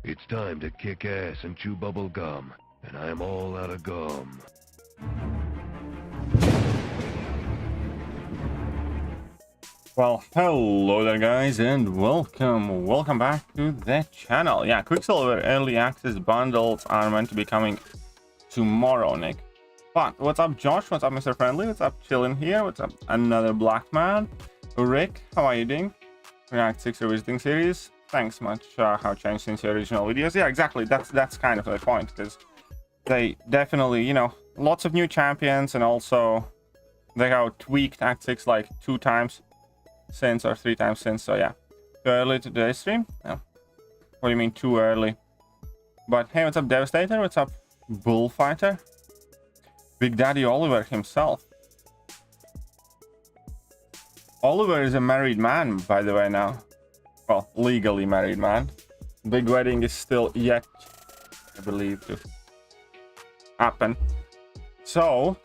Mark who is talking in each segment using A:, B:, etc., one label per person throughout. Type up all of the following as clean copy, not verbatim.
A: It's time to kick ass and chew bubble gum, and I am all out of gum.
B: Well, hello there guys, and welcome back to the channel. Yeah, Quicksilver early access bundles are meant to be coming tomorrow, Nick. But what's up, Josh? What's up, Mr. Friendly? What's up, chilling here? What's up, another black man? Rick, how are you doing? React 6 revisiting series. Thanks much. How changed since your original videos? Yeah, exactly. That's kind of the point, because they definitely, you know, lots of new champions, and also they have tweaked Act 6 like 2 times since, or 3 times since. So yeah, too early to today's stream. Yeah. What do you mean too early? But hey, what's up, Devastator? What's up, Bullfighter? Big Daddy Oliver himself. Oliver is a married man, by the way, now. Well, legally married man. Big wedding is still yet, I believe, to happen. So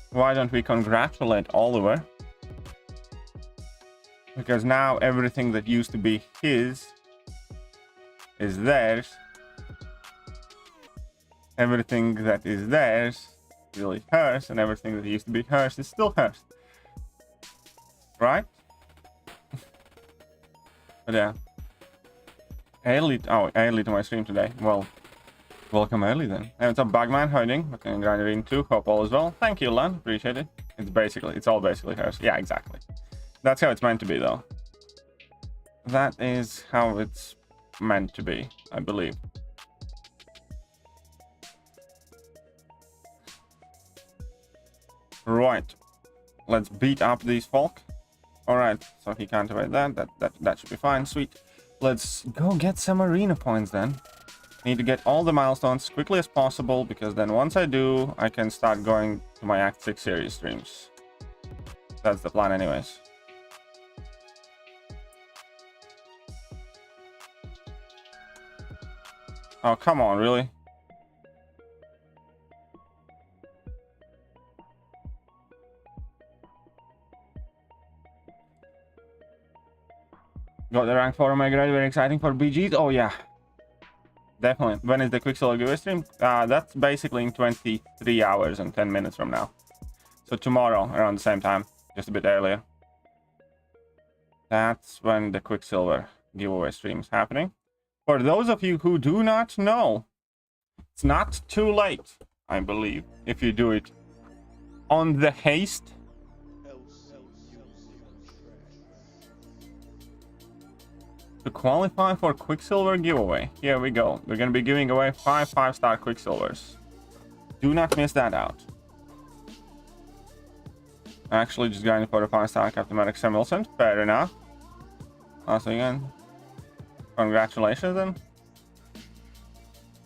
B: why don't we congratulate Oliver? Because now everything that used to be his is theirs. Everything that is theirs is really hers, and everything that used to be hers is still hers. Right? But yeah. Early to my stream today. Well, welcome early then. And what's up, Bagman? How are you doing? Looking in Grinding too. Hope all is well. Thank you, Lan. Appreciate it. It's all basically hers. Yeah, exactly. That's how it's meant to be, though. That is how it's meant to be, I believe. Right. Let's beat up these folk. Alright, so he can't evade that should be fine. Sweet. Let's go get some arena points then. Need to get all the milestones as quickly as possible, because then once I do, I can start going to my Act 6 series streams. That's the plan anyways. Oh, come on, really? Got the rank 4 Omega ready, very exciting for BGs. Oh yeah, definitely. When is the Quicksilver giveaway stream? That's basically in 23 hours and 10 minutes from now. So tomorrow around the same time, just a bit earlier. That's when the Quicksilver giveaway stream is happening. For those of you who do not know, it's not too late, I believe, if you do it on the haste. To qualify for Quicksilver giveaway, here we go. We're going to be giving away 5 5-star Quicksilvers. Do not miss that out. Actually, just going for the 5-star Captain Medic Samuelson. Fair enough. Once again, congratulations then.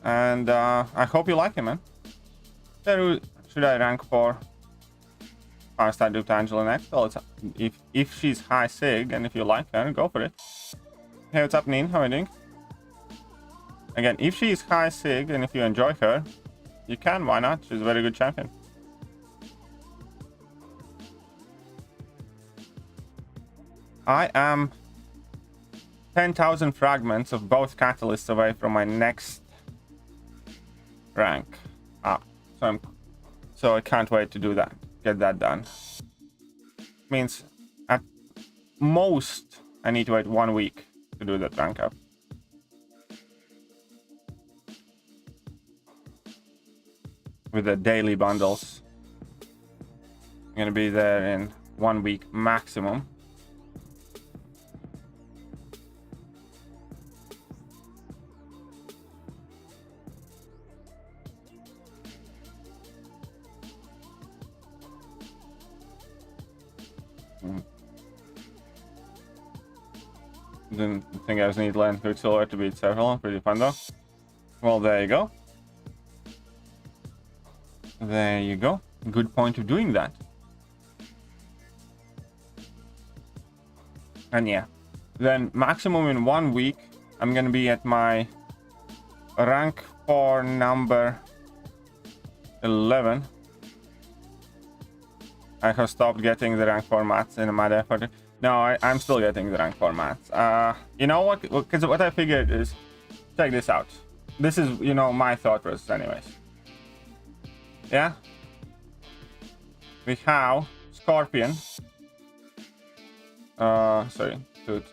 B: And I hope you like him, man. Should I rank for 5-star Duke Angela next? Well, it's, if she's high sig and if you like her, go for it. Hey, what's up, Neen? How are you doing? Again, if she is high sig and if you enjoy her, you can. Why not? She's a very good champion. I am 10,000 fragments of both catalysts away from my next rank up. So I can't wait to do that. Get that done. Means at most I need to wait 1 week to do that rank up. With the daily bundles. I'm gonna be there in 1 week maximum. Didn't think I was need to learn Quicksilver to beat several. Pretty fun though. Well, there you go. There you go. Good point of doing that. And yeah, then maximum in 1 week, I'm gonna be at my rank 4 number 11. I have stopped getting the rank 4 mats in a mad effort. No, I'm still getting the rank 4 mats. You know what? Because what I figured is, check this out. This is, you know, my thought process anyways. Yeah? We have Scorpion. Sorry. Two.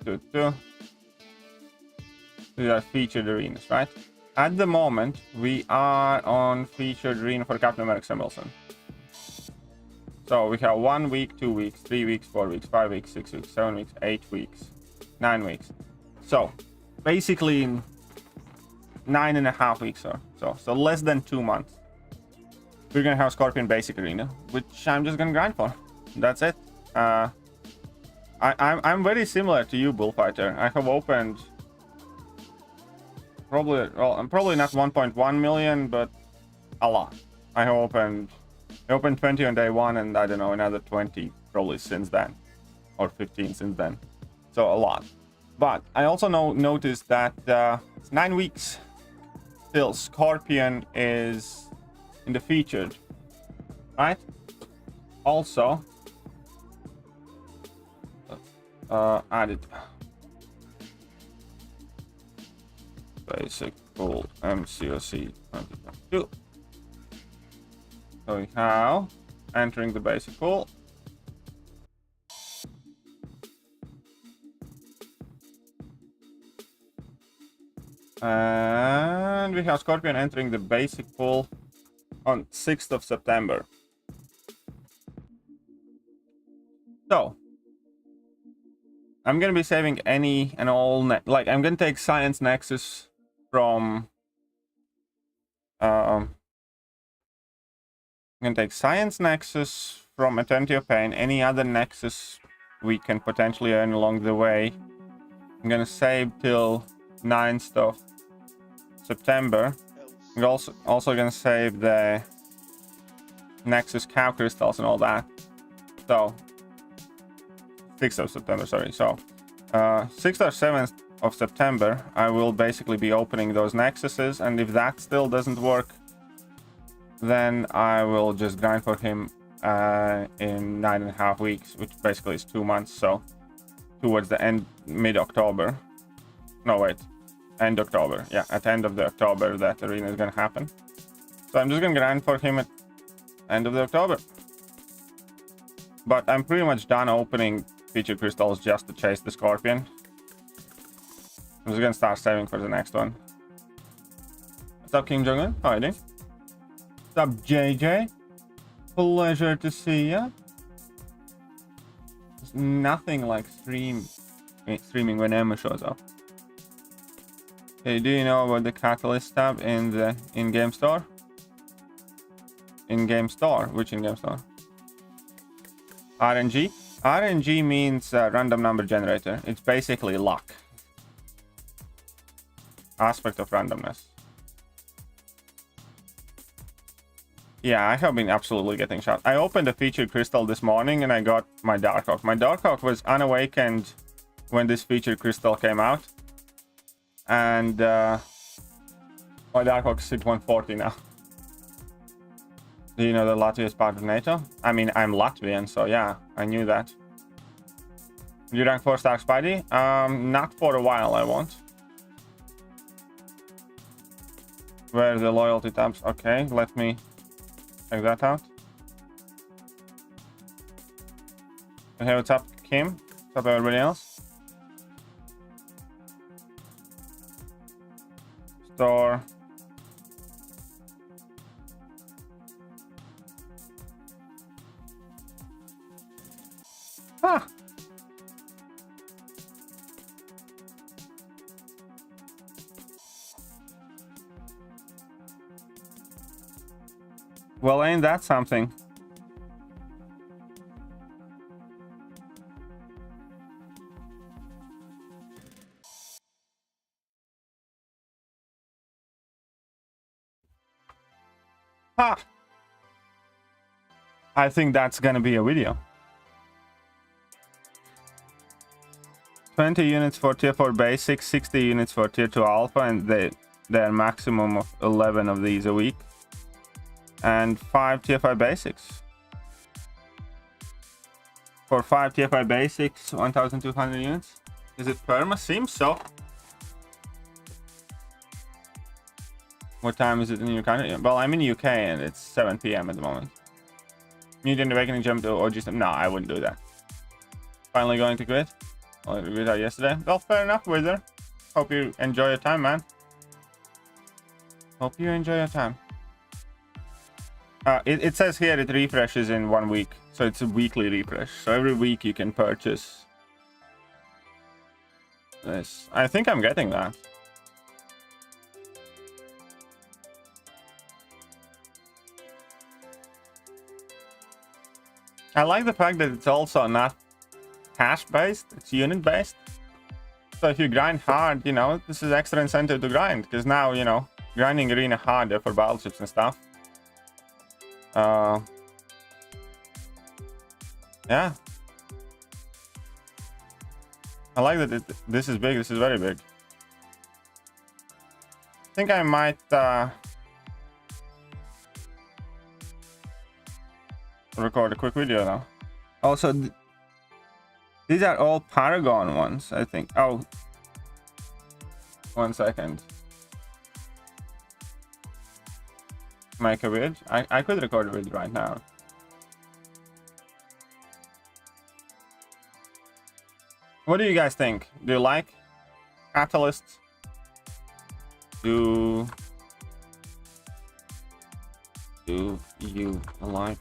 B: These are featured arenas, right? At the moment, we are on featured arena for Captain America Sam Wilson. So we have 1 week, 2 weeks, 3 weeks, 4 weeks, 5 weeks, 6 weeks, 7 weeks, 8 weeks, 9 weeks. So basically 9.5 weeks or so. So less than 2 months. We're gonna have Scorpion Basic Arena, which I'm just gonna grind for. That's it. I'm very similar to you, Bullfighter. I have opened probably, well, I'm probably not 1.1 million, but a lot. I opened 20 on day 1, and I don't know, another 20 probably since then, or 15 since then. So a lot. But I also noticed that it's 9 weeks till Scorpion is in the featured, right? Also, added basic full MCOC 2022. So we have entering the basic pool. And we have Scorpion entering the basic pool on 6th of September. So I'm gonna be saving any and all, like I'm gonna take Science Nexus from I'm gonna take Science Nexus from Eternity of Pain, any other Nexus we can potentially earn along the way. I'm gonna save till 9th of September. I'm also gonna save the Nexus cow crystals and all that. So 6th of September, sorry. So 6th or 7th of September, I will basically be opening those Nexuses, and if that still doesn't work, then I will just grind for him in 9.5 weeks, which basically is 2 months. So towards the end, mid-October. No, wait. End October. Yeah, at the end of the October, that arena is gonna happen. So I'm just gonna grind for him at end of the October. But I'm pretty much done opening feature crystals just to chase the Scorpion. I'm just gonna start saving for the next one. What's up, King Jong-un? How are you doing? What's up, JJ? Pleasure to see ya. There's nothing like streaming when Emma shows up. Hey, do you know about the Catalyst tab in the in-game store? In-game store? Which in-game store? RNG? RNG means random number generator. It's basically luck. Aspect of randomness. Yeah, I have been absolutely getting shot. I opened a featured crystal this morning and I got my Darkhawk. My Darkhawk was unawakened when this featured crystal came out. And my Darkhawk is at 140 now. Do you know that Latvia is part of NATO? I mean, I'm Latvian, so yeah, I knew that. You rank 4 star Spidey? Not for a while, I won't. Where are the loyalty tabs? Okay, let me check that out. Okay, what's up, Kim? What's up, everybody else? Store. Ah. Well, ain't that something? Ha! I think that's gonna be a video. 20 units for tier 4 basic, 60 units for tier 2 alpha, and they're maximum of 11 of these a week. And 5 tier 5 basics. For 5 tier 5 basics, 1,200 units. Is it perma? Seems so. What time is it in your country? Well, I'm in UK and it's 7 PM at the moment. Mutant Awakening jump to OG. No, I wouldn't do that. Finally going to quit. Well, we did that yesterday. Well, fair enough, Wizard. Hope you enjoy your time, man. Hope you enjoy your time. It says here it refreshes in 1 week. So it's a weekly refresh. So every week you can purchase this. I think I'm getting that. I like the fact that it's also not cash based, it's unit based. So if you grind hard, you know, this is extra incentive to grind, because now, you know, grinding arena harder for battleships and stuff. Yeah. I like that this is big, this is very big. I think I might record a quick video now. Also, these are all Paragon ones, I think. Oh, 1 second. Make a vid. I could record a vid right now. What do you guys think? Do you like Catalyst? Do you like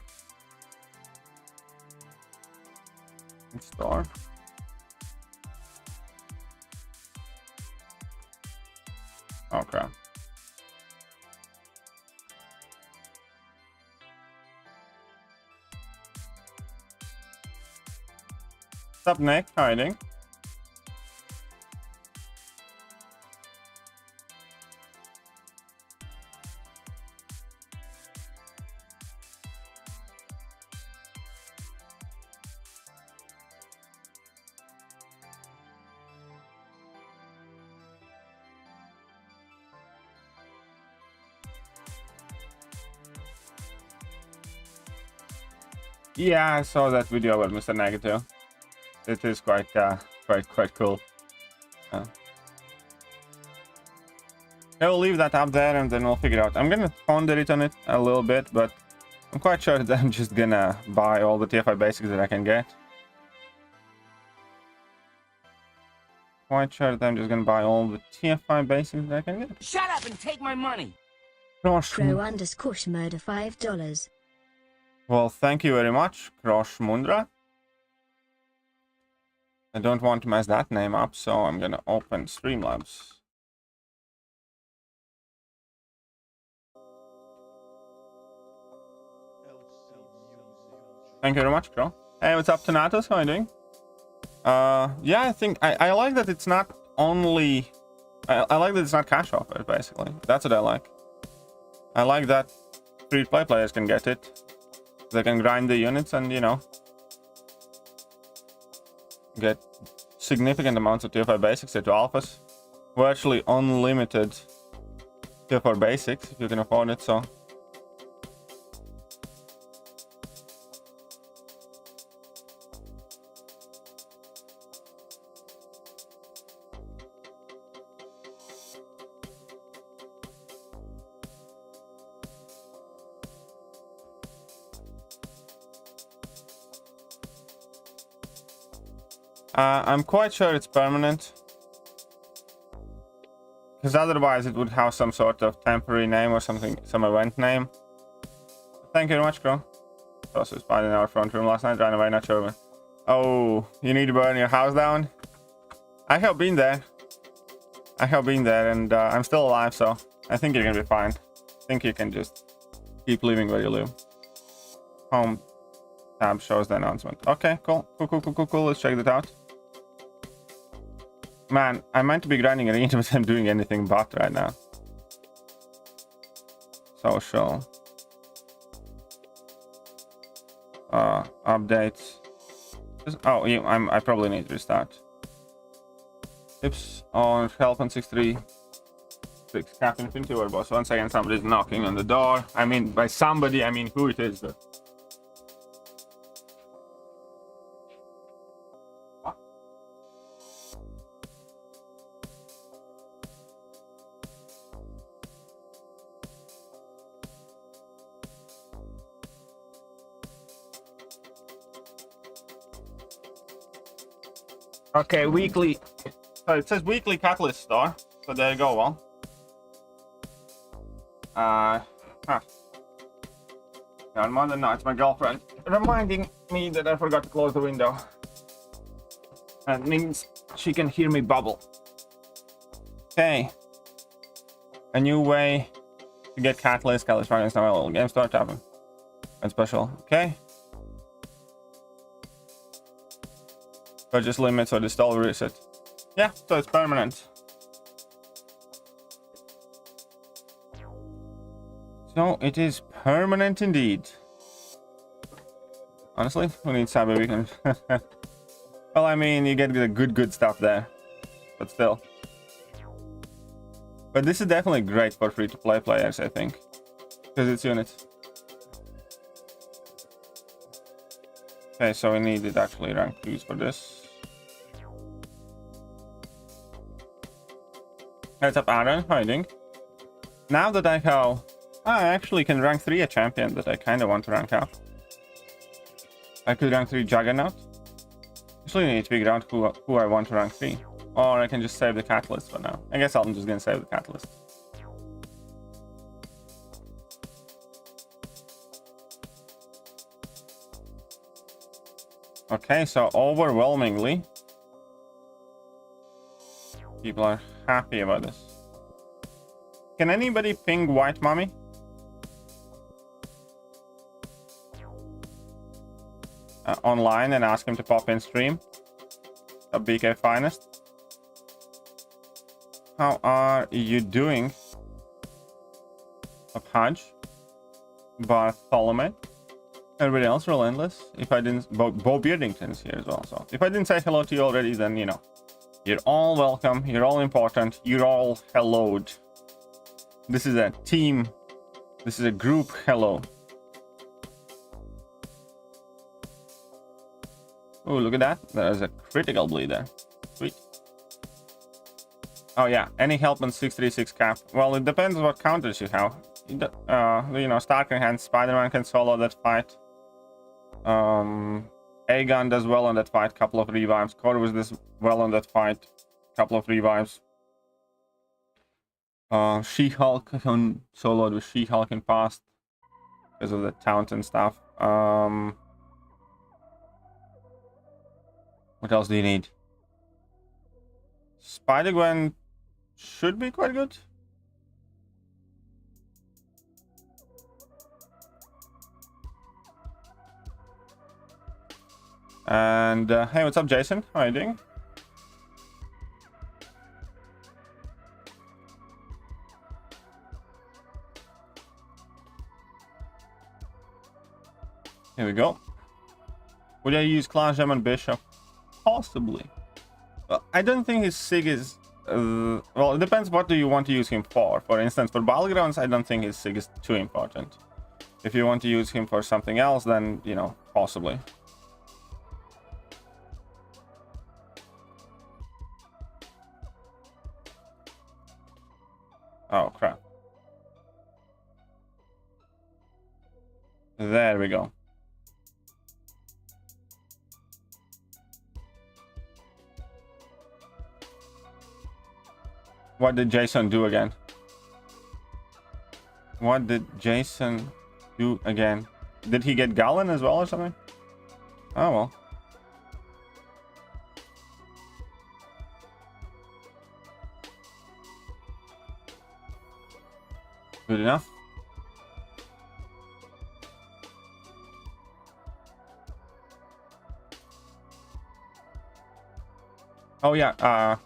B: Star? Oh crap. What's up, Nick? Hiding. Yeah, I saw that video about Mr. Negative. It is quite cool. I will leave that up there and then we'll figure it out. I'm gonna ponder it on it a little bit, but I'm quite sure that I'm just gonna buy all the tier 5 basics that I can get. Quite sure that I'm just gonna buy all the tier 5 basics that I can get.
C: Shut up and take my money!
D: Pro_Murder $5.
B: Well, thank you very much, Krosh Mundra. I don't want to mess that name up, so I'm gonna open Streamlabs. Thank you very much, Kro. Hey, what's up, Tanatos? How are you doing? Yeah, I think I like that it's not only... I like that it's not cash offer, basically. That's what I like. I like that free-to-play players can get it. They can grind the units and, you know, get significant amounts of tier 5 basics, tier 2 alphas. Virtually unlimited tier 4 basics, if you can afford it, so... I'm quite sure it's permanent, because otherwise it would have some sort of temporary name or something, some event name. Thank you very much, Crow. Also spied in our front room last night, ran away, not sure. Oh, you need to burn your house down? I have been there. I have been there, and I'm still alive, so I think you're gonna be fine. I think you can just keep living where you live. Home tab shows the announcement. Okay, cool. Cool. Let's check that out. Man, I meant to be grinding arena, but I'm doing anything but right now. Social. Updates. Oh, yeah, I probably need to restart. Tips on help on 636 Captain Infinity War boss. Once again, somebody's knocking on the door. I mean, by somebody, I mean who it is. Though. Okay, weekly. So it says weekly catalyst store. So there you go. Well, no, more than not, it's my girlfriend reminding me that I forgot to close the window. That means she can hear me bubble. Okay. A new way to get catalyst. Catalyst fragments now. Little game store tapping. And special. Okay. Purchase limits or the stall reset. Yeah, so it's permanent. So it is permanent indeed. Honestly, who needs Cyber Weekend? Well, I mean, you get the good stuff there, but still. But this is definitely great for free-to-play players, I think, because it's units. Okay, so we needed actually rank 2s for this. What's up, Aaron? How are you doing? Now that I have... I actually can rank 3 a champion that I kind of want to rank up. I could rank 3 Juggernaut. Actually, I need to figure out who I want to rank 3. Or I can just save the catalyst for now. I guess I'm just gonna save the catalyst. Okay, so overwhelmingly, people are happy about this. Can anybody ping White Mommy? Online and ask him to pop in stream. A BK Finest. How are you doing? Hajj, Bartholomew, everybody else relentless. If I didn't, Bo Beardington's here as well. So if I didn't say hello to you already, then you know, you're all welcome. You're all important. You're all helloed. This is a team. This is a group hello. Oh, look at that. There's a critical bleed there. Sweet. Oh, yeah. Any help on 636 cap? Well, it depends what counters you have. You know, Stark in hand, Spider-Man can solo that fight. Aegon does well on that fight. Couple of revives. Corvus does well on that fight. Couple of revives. She-Hulk soloed with She-Hulk in past because of the talent and stuff. What else do you need? Spider-Gwen should be quite good. And hey, what's up, Jason? How are you doing? Here we go. Would I use Clash Gem and Bishop? Possibly. Well, I don't think his Sig is... well, it depends what do you want to use him for. For instance, for Battlegrounds, I don't think his Sig is too important. If you want to use him for something else, then, you know, possibly. Oh, crap. There we go. What did Jason do again? What did Jason do again? Did he get Gallon as well or something? Oh, well. Good enough. Oh, yeah.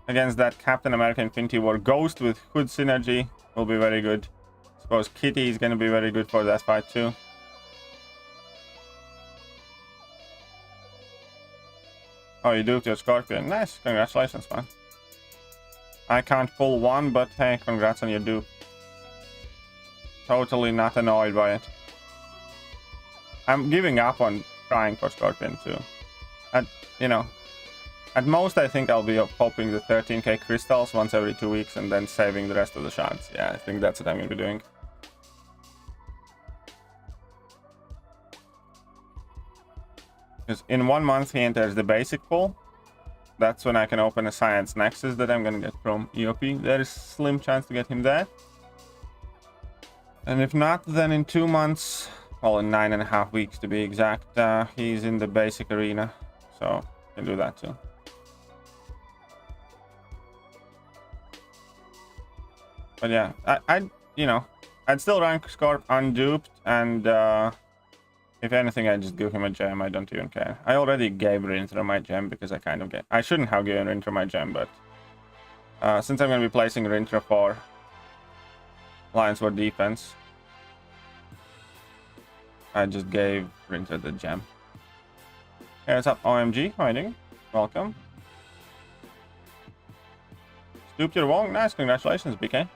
B: Against that Captain America Infinity War Ghost with Hood synergy will be very good. Suppose Kitty is going to be very good for that fight too. Oh, you do it to your Scorpion. Nice. Congratulations, man. I can't pull one, but hey, congrats on your dupe. Totally not annoyed by it. I'm giving up on trying for Scorpion too. You know, at most I think I'll be popping the 13k crystals once every 2 weeks and then saving the rest of the shards. Yeah, I think that's what I'm gonna be doing. Because in 1 month he enters the basic pool. That's when I can open a Science Nexus that I'm gonna get from EOP. There is slim chance to get him there. And if not, then in 2 months, well, in 9.5 weeks to be exact, he's in the basic arena. So, can do that too. But yeah, I'd still rank Scorp unduped, and if anything, I just give him a gem. I don't even care. I already gave Rintra my gem because I shouldn't have given Rintra my gem, but since I'm going to be placing Rintra for Lines for defense, I just gave Rintra the gem. Hey, what's up, OMG? How are you doing? Welcome. Stooped your wong. Nice, congratulations, BK.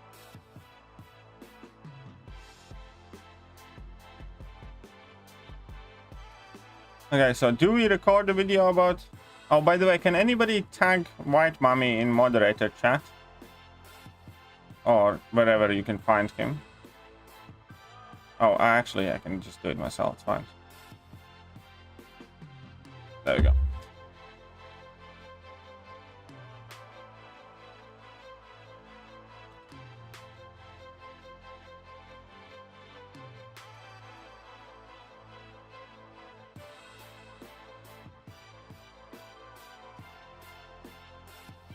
B: Okay, so do we record the video about... Oh, by the way, can anybody tag White Mummy in moderator chat? Or wherever you can find him. Oh, actually, I can just do it myself. It's fine. There we go.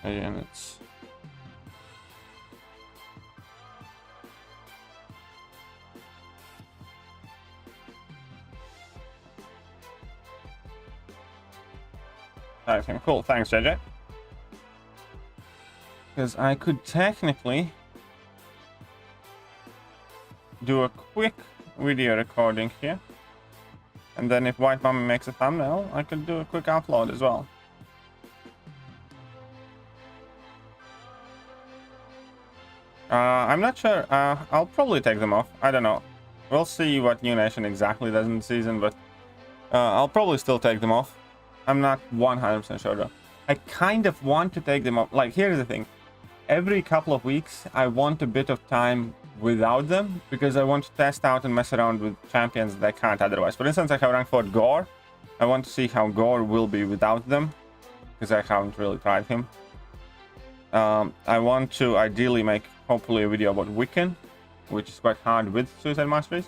B: And it's... Okay, cool. Thanks, JJ. Because I could technically do a quick video recording here. And then if White Mummy makes a thumbnail, I could do a quick upload as well. I'm not sure. I'll probably take them off. I don't know. We'll see what New Nation exactly does in the season, but I'll probably still take them off. I'm not 100% sure though. I kind of want to take them off. Like, here's the thing. Every couple of weeks, I want a bit of time without them because I want to test out and mess around with champions that I can't otherwise. For instance, I have rank 4 Gore. I want to see how Gore will be without them because I haven't really tried him. I want to ideally make hopefully a video about Wiccan, which is quite hard with Suicide Masteries.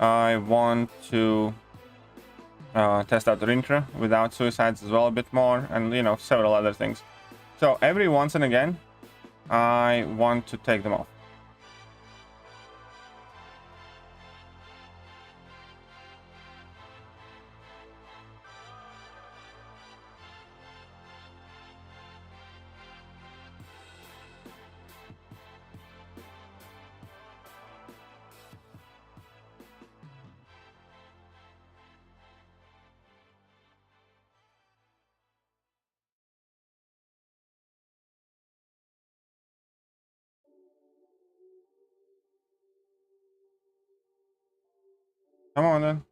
B: I want to test out Rintra without suicides as well a bit more, and you know, several other things. So every once and again, I want to take them off. Come on then.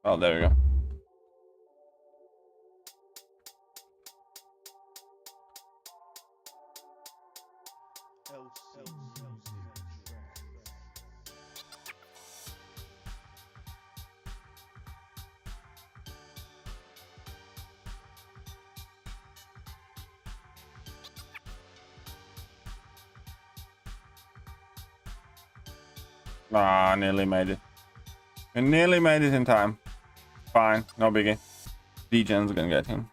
B: Oh, there we go. Ah, nearly made it. We nearly made it in time. Fine, no biggie. D-Gen's gonna get him.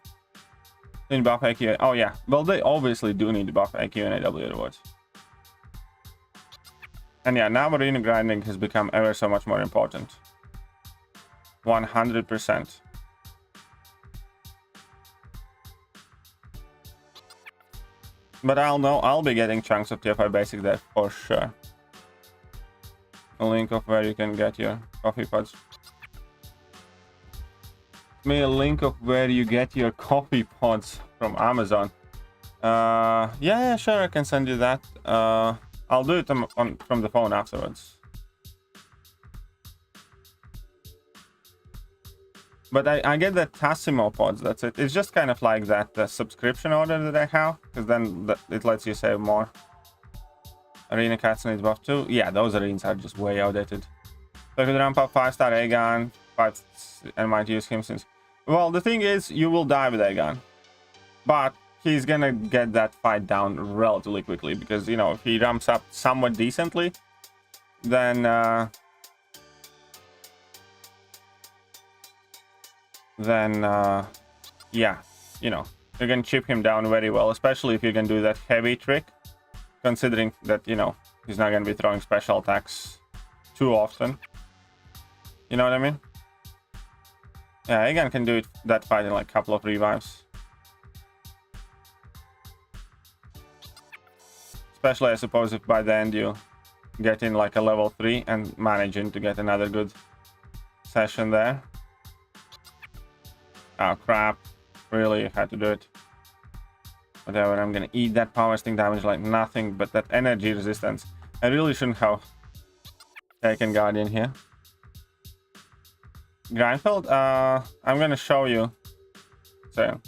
B: Need buff AQ. Oh yeah, well they obviously do need to buff AQ and AW rewards. And yeah, now arena grinding has become ever so much more important. 100%. But I'll be getting chunks of tier 5 basic there for sure. A link of where you can get your coffee pods. Me a link of where you get your coffee pods from Amazon. Yeah, sure, I can send you that. I'll do it from the phone afterwards. But I get the Tassimo pods, that's it. It's just kind of like that subscription order that I have, because then it lets you save more. Arena Cats needs buff too. Yeah, those arenas are just way outdated. So I could ramp up 5-star Aegon, and might use him since... Well, the thing is, you will die with Aegon. But he's gonna get that fight down relatively quickly, because, you know, if he ramps up somewhat decently, then... yeah, you know, you can chip him down very well, especially if you can do that heavy trick, considering that, you know, he's not going to be throwing special attacks too often. You know what I mean? Yeah, Aegon can do it, that fight in like a couple of revives. Especially, I suppose, if by the end you get in like a level 3 and managing to get another good session there. Oh crap, really had to do it. Whatever, I'm gonna eat that power sting damage like nothing, but that energy resistance. I really shouldn't have taken Guardian here. Grindfield, I'm gonna show you. So,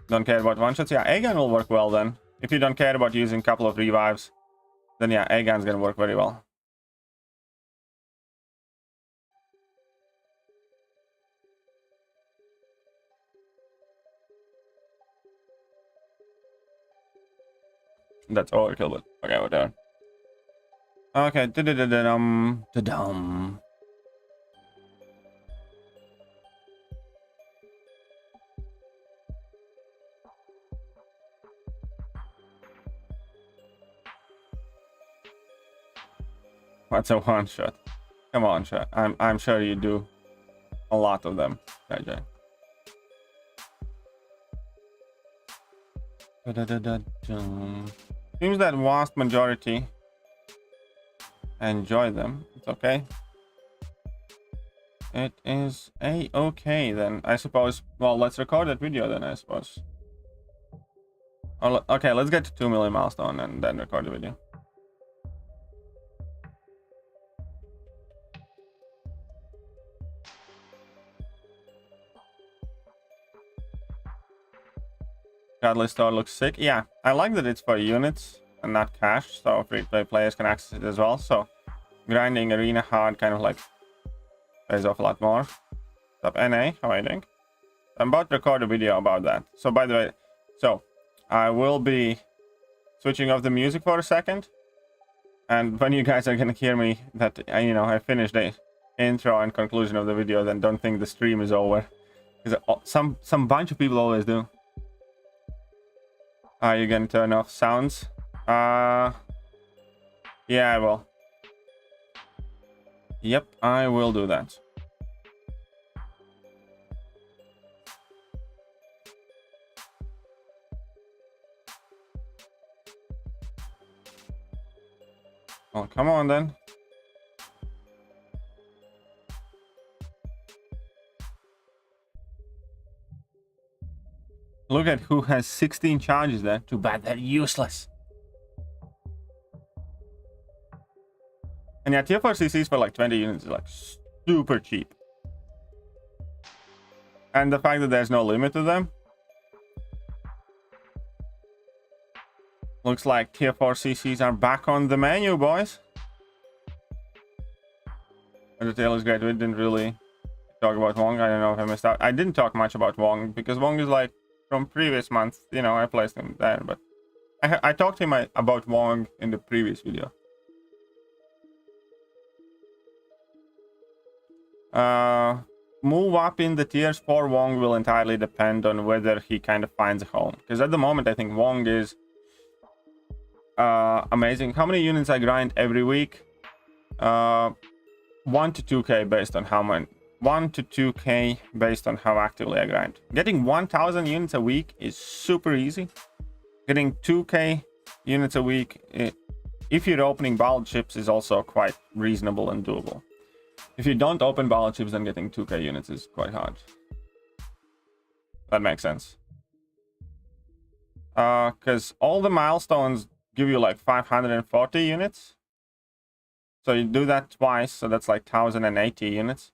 B: don't care about one-shots. Yeah, Aegon will work well then. If you don't care about using a couple of revives, then yeah, Aegon's gonna work very well. That's overkill, but okay, whatever. Okay, da-dum. What's a one shot? Come on, chat. I'm sure you do a lot of them, JJ. Seems that vast majority enjoy them. It's okay. It is a-okay then, I suppose. Well, let's record that video then, I suppose. Oh, okay, let's get to 2 million milestone and then record the video. Godless Store looks sick. Yeah, I like that it's for units and not cash, so free-to-play players can access it as well. So grinding arena hard kind of like pays off a lot more. What's up, NA? How are you doing? I'm about to record a video about that. So by the way, so I will be switching off the music for a second, and when you guys are gonna hear me that you know I finished the intro and conclusion of the video, then don't think the stream is over, because some bunch of people always do. Are you gonna turn off sounds? Yeah, I will. Yep, I will do that. Well, come on then. Look at who has 16 charges there. Too bad they're useless. And yeah, tier 4 CCs for like 20 units is like super cheap. And the fact that there's no limit to them. Looks like tier 4 CCs are back on the menu, boys. And the tail is great. We didn't really talk about Wong. I don't know if I missed out. I didn't talk much about Wong because Wong is like from previous month, you know, I placed him there, but I talked to him about Wong in the previous video. Move up in the tiers for Wong will entirely depend on whether he kind of finds a home, because at the moment I think Wong is amazing. How many units I grind every week? 1 to 2k based on how many. 1 to 2k based on how actively I grind. Getting 1000 units a week is super easy. Getting 2k units a week, if you're opening battle chips, is also quite reasonable and doable. If you don't open battle chips, then getting 2k units is quite hard. That makes sense. Because all the milestones give you like 540 units. So you do that twice, so that's like 1080 units.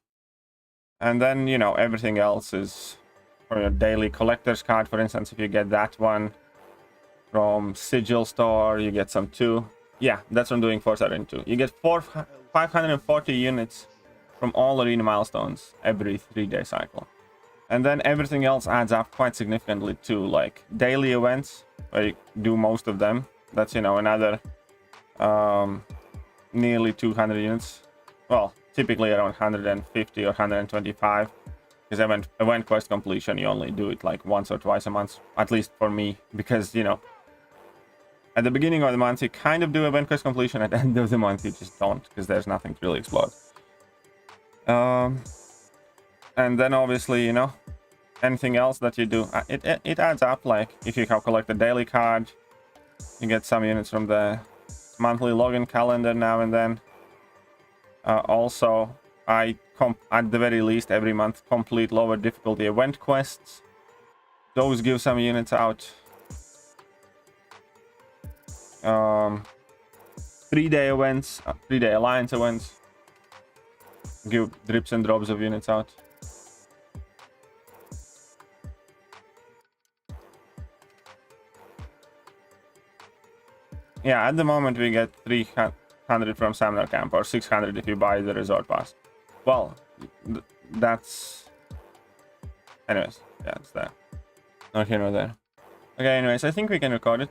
B: And then, you know, everything else is for your daily collector's card. For instance, if you get that one from Sigil Store, you get some too. Yeah, that's what I'm doing for Saturn 2. You get 540 units from all arena milestones every 3-day cycle. And then everything else adds up quite significantly too, like daily events, where you do most of them. That's, you know, another nearly 200 units. Well, typically around 150 or 125. Because event quest completion, you only do it like once or twice a month, at least for me. Because, you know, at the beginning of the month, you kind of do event quest completion. At the end of the month, you just don't, because there's nothing to really explode. And then obviously, you know, anything else that you do, it adds up. Like if you have collect a daily card, you get some units from the monthly login calendar now and then. Also, at the very least every month complete lower difficulty event quests. Those give some units out. 3-day events, 3-day alliance events give drips and drops of units out. Yeah, at the moment we get 300 from Summoner Camp, or 600 if you buy the Resort Pass. Well, that's... Anyways, yeah, it's there. Not here nor there. Okay, anyways, I think we can record it.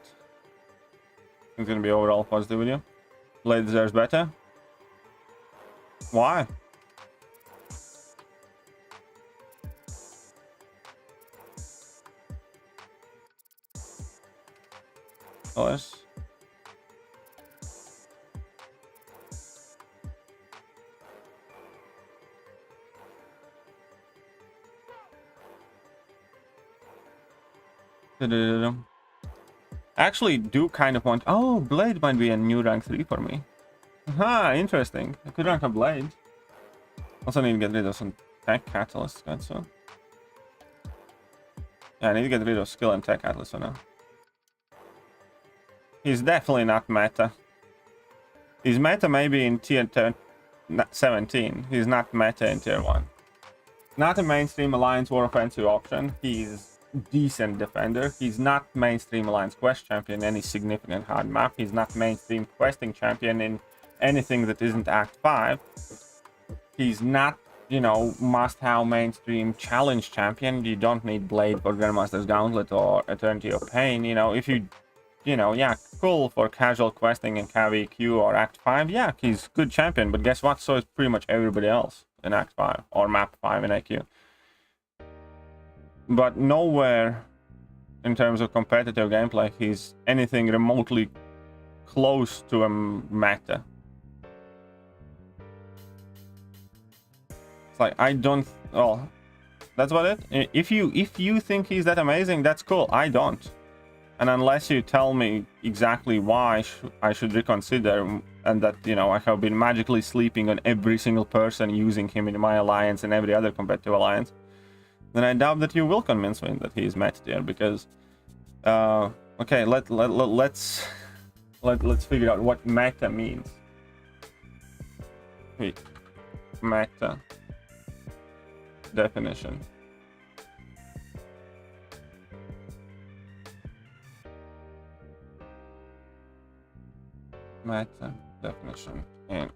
B: It's gonna be overall positive video. Blade deserves better. Why? Colors. I actually do kind of want... Oh, Blade might be a new rank 3 for me. Aha, interesting. I could rank a Blade. Also need to get rid of some tech catalysts quite soon. Yeah, I need to get rid of skill and tech catalysts for now. He's definitely not meta. He's meta maybe in tier 17. He's not meta in tier 1. Not a mainstream Alliance War Offensive option. He's decent defender. He's not mainstream Alliance quest champion in any significant hard map. He's not mainstream questing champion in anything that isn't Act 5. He's not, you know, must-have mainstream challenge champion. You don't need Blade for Grandmaster's Gauntlet or Eternity of Pain. You know, if you know, yeah, cool for casual questing in KVQ or Act 5. Yeah, he's good champion, but guess what? So is pretty much everybody else in Act 5 or Map 5 in AQ. But nowhere in terms of competitive gameplay he's anything remotely close to a meta. It's like, I don't... Well, that's about it. If you think he's that amazing, that's cool. I don't. And unless you tell me exactly why I should reconsider, and that, you know, I have been magically sleeping on every single person using him in my alliance and every other competitive alliance, then I doubt that you will convince me that he is meta tier, because okay, let's figure out what meta means. Wait, meta definition. Meta definition and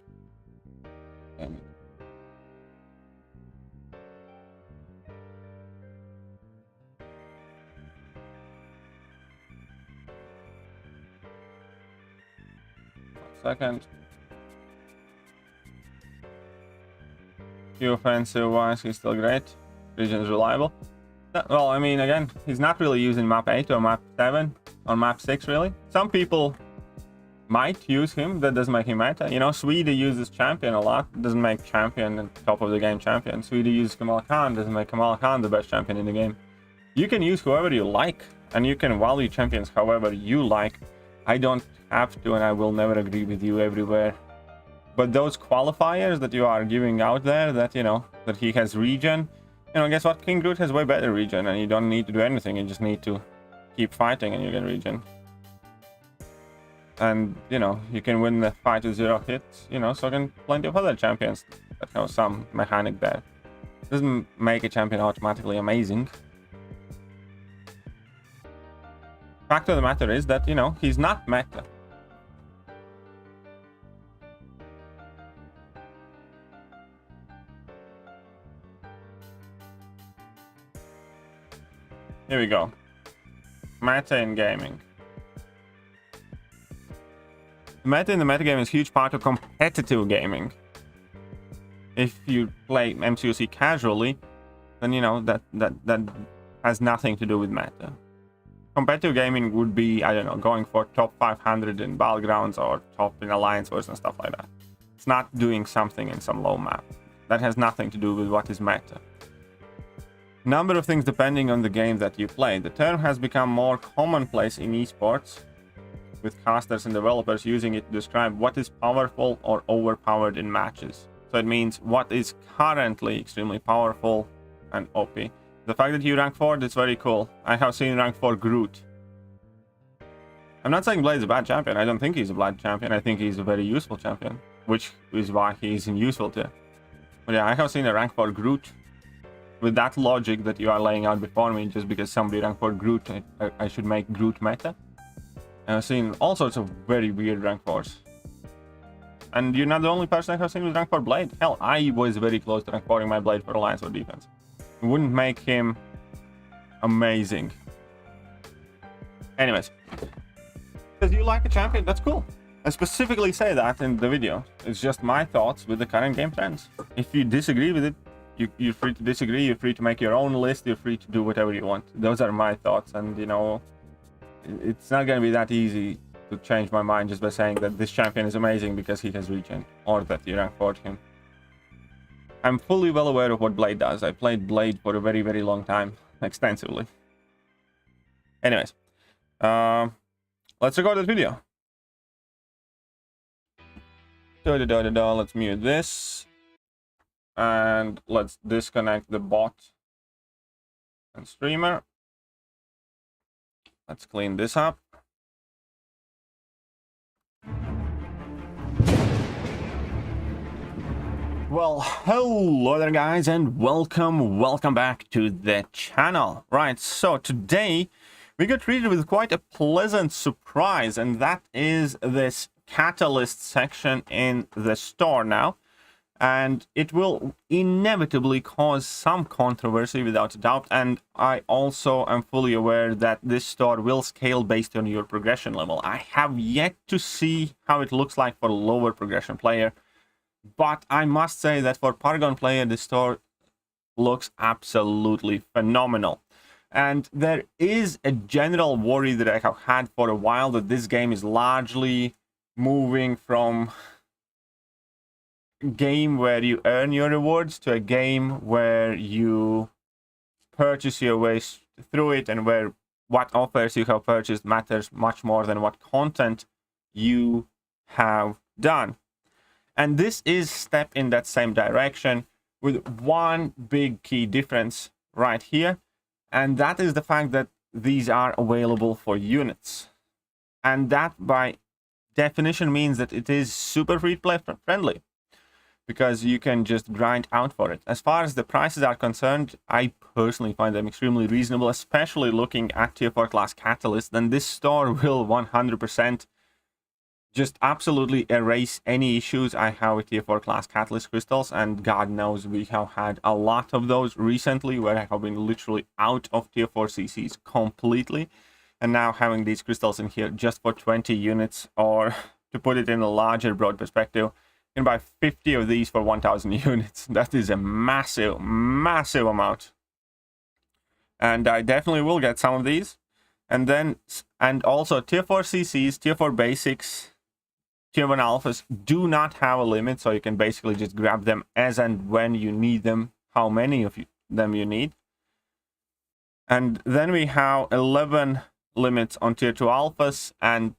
B: second. Few offensive wise, he's still great. Region is reliable. Well, I mean, again, he's not really using map 8 or map 7 or map 6 really. Some people might use him, that doesn't make him meta. You know, Swede uses champion a lot, doesn't make champion and top of the game champion. Swede uses Kamala Khan, doesn't make Kamala Khan the best champion in the game. You can use whoever you like, and you can value champions however you like. I don't have to, and I will never agree with you everywhere. But those qualifiers that you are giving out there, that, you know, that he has regen, you know, guess what? King Groot has way better regen, and you don't need to do anything. You just need to keep fighting and you can regen. And, you know, you can win the fight with 0 hits, you know, so can plenty of other champions that have some mechanic there. Doesn't make a champion automatically amazing. Fact of the matter is that, you know, he's not meta. Here we go. Meta in gaming. Meta in the metagame is a huge part of competitive gaming. If you play MCOC casually, then you know that has nothing to do with meta. Competitive gaming would be, I don't know, going for top 500 in battlegrounds or top in alliance wars and stuff like that. It's not doing something in some low map. That has nothing to do with what is meta. Number of things depending on the game that you play. The term has become more commonplace in esports, with casters and developers using it to describe what is powerful or overpowered in matches. So it means what is currently extremely powerful and OP. The fact that you rank 4, that's very cool. I have seen rank 4 Groot. I'm not saying Blade's a bad champion. I don't think he's a bad champion. I think he's a very useful champion, which is why he isn't useful too. But yeah, I have seen a rank 4 Groot. With that logic that you are laying out before me, just because somebody rank 4 Groot, I should make Groot meta. And I've seen all sorts of very weird rank 4s. And you're not the only person I have seen with rank 4 Blade. Hell, I was very close to rank 4ing my Blade for alliance or defense. It wouldn't make him amazing. Anyways, because you like a champion, that's cool. I specifically say that in the video. It's just my thoughts with the current game trends. If you disagree with it, you're free to disagree, you're free to make your own list, you're free to do whatever you want. Those are my thoughts, and you know, it's not going to be that easy to change my mind just by saying that this champion is amazing because he has regen, or that you rank 4 him. I'm fully well aware of what Blade does. I played Blade for a very, very long time, extensively. Anyways, let's record this video. Let's mute this. And let's disconnect the bot and streamer. Let's clean this up. Well, hello there guys, and welcome back to the channel. Right, so today we got treated with quite a pleasant surprise, and that is this catalyst section in the store now. And it will inevitably cause some controversy without a doubt, and I also am fully aware that this store will scale based on your progression level. I have yet to see how it looks like for a lower progression player, but I must say that for Paragon player, the store looks absolutely phenomenal. And there is a general worry that I have had for a while that this game is largely moving from game where you earn your rewards to a game where you purchase your way through it, and where what offers you have purchased matters much more than what content you have done. And this is a step in that same direction, with one big key difference right here, and that is the fact that these are available for units. And that by definition means that it is super free play friendly, because you can just grind out for it. As far as the prices are concerned, I personally find them extremely reasonable, especially looking at tier 4 class catalysts. Then this store will 100% just absolutely erase any issues I have with tier 4 class catalyst crystals, and God knows we have had a lot of those recently where I have been literally out of tier 4 CCs completely, and now having these crystals in here just for 20 units, or to put it in a larger broad perspective, you can buy 50 of these for 1,000 units. That is a massive amount. And I definitely will get some of these. And also tier 4 CCs, tier 4 basics, tier 1 alphas do not have a limit, so you can basically just grab them as and when you need them, how many of them you need. And then we have 11 limits on tier 2 alphas and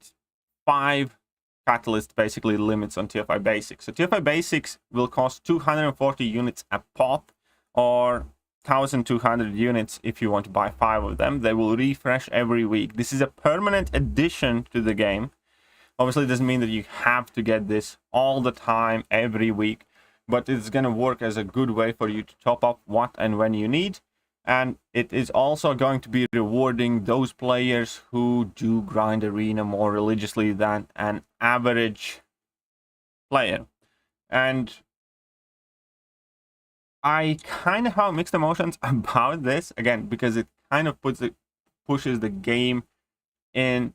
B: 5 catalyst basically limits on tier 5 basics. So tier 5 basics will cost 240 units a pop, or 1,200 units if you want to buy 5 of them. They will refresh every week. This is a permanent addition to the game. Obviously, it doesn't mean that you have to get this all the time, every week, but it's going to work as a good way for you to top up what and when you need. And it is also going to be rewarding those players who do grind arena more religiously than an average player. And I kind of have mixed emotions about this, again, because it kind of pushes the game in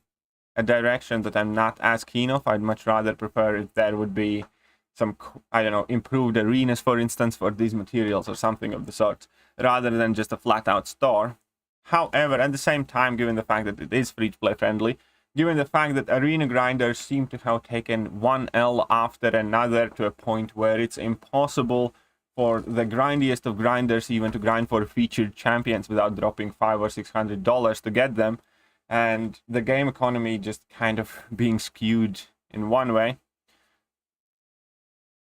B: a direction that I'm not as keen of. I'd much rather prefer if there would be some, I don't know, improved arenas, for instance, for these materials or something of the sort, rather than just a flat-out store. However, at the same time, given the fact that it is free-to-play friendly, given the fact that arena grinders seem to have taken one L after another to a point where it's impossible for the grindiest of grinders even to grind for featured champions without dropping $500 or $600 to get them, and the game economy just kind of being skewed in one way,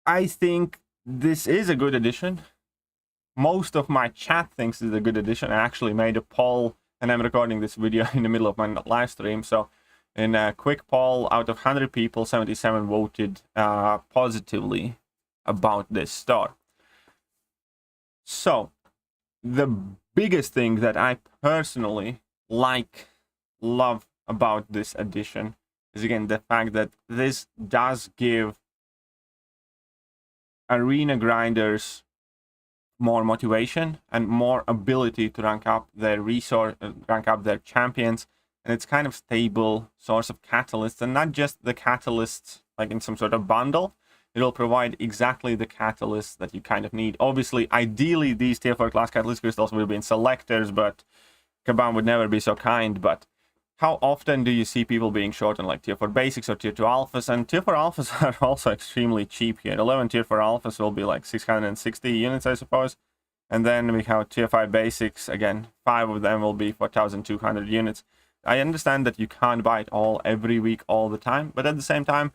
B: I think this is a good addition. Most of my chat thinks it's a good addition. I actually made a poll, and I'm recording this video in the middle of my live stream, so in a quick poll, out of 100 people, 77 voted positively about this store. So, the biggest thing that I personally love about this addition is, again, the fact that this does give arena grinders more motivation and more ability to rank up their champions, and it's kind of stable source of catalysts, and not just the catalysts like in some sort of bundle. It will provide exactly the catalysts that you kind of need. Obviously, ideally, these tier 4 class catalyst crystals will be in selectors, but Kabam would never be so kind. But how often do you see people being short on like tier 4 basics or tier 2 alphas? And tier 4 alphas are also extremely cheap here. 11 tier 4 alphas will be like 660 units, I suppose. And then we have tier 5 basics. Again, 5 of them will be for 1,200 units. I understand that you can't buy it all every week, all the time. But at the same time,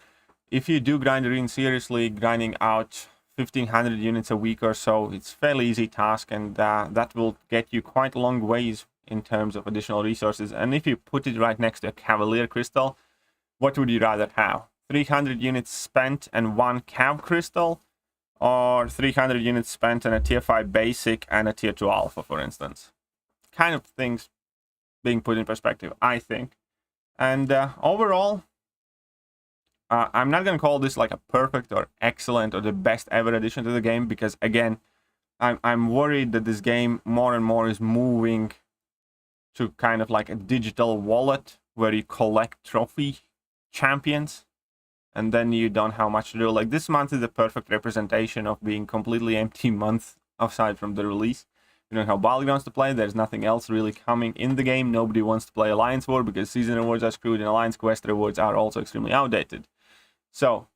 B: if you do grind arena seriously, grinding out 1,500 units a week or so, it's a fairly easy task, and that will get you quite a long ways in terms of additional resources. And if you put it right next to a Cavalier crystal, what would you rather have? 300 units spent and 1 Cav crystal, or 300 units spent and a tier 5 basic and a tier 2 alpha, for instance? Kind of things being put in perspective, I think. And overall, I'm not going to call this like a perfect or excellent or the best ever addition to the game, because again, I'm worried that this game more and more is moving to kind of like a digital wallet where you collect trophy champions and then you don't have much to do. Like, this month is the perfect representation of being completely empty month aside from the release. You don't have Battlegrounds to play, there's nothing else really coming in the game. Nobody wants to play Alliance War because season rewards are screwed and Alliance Quest rewards are also extremely outdated. So,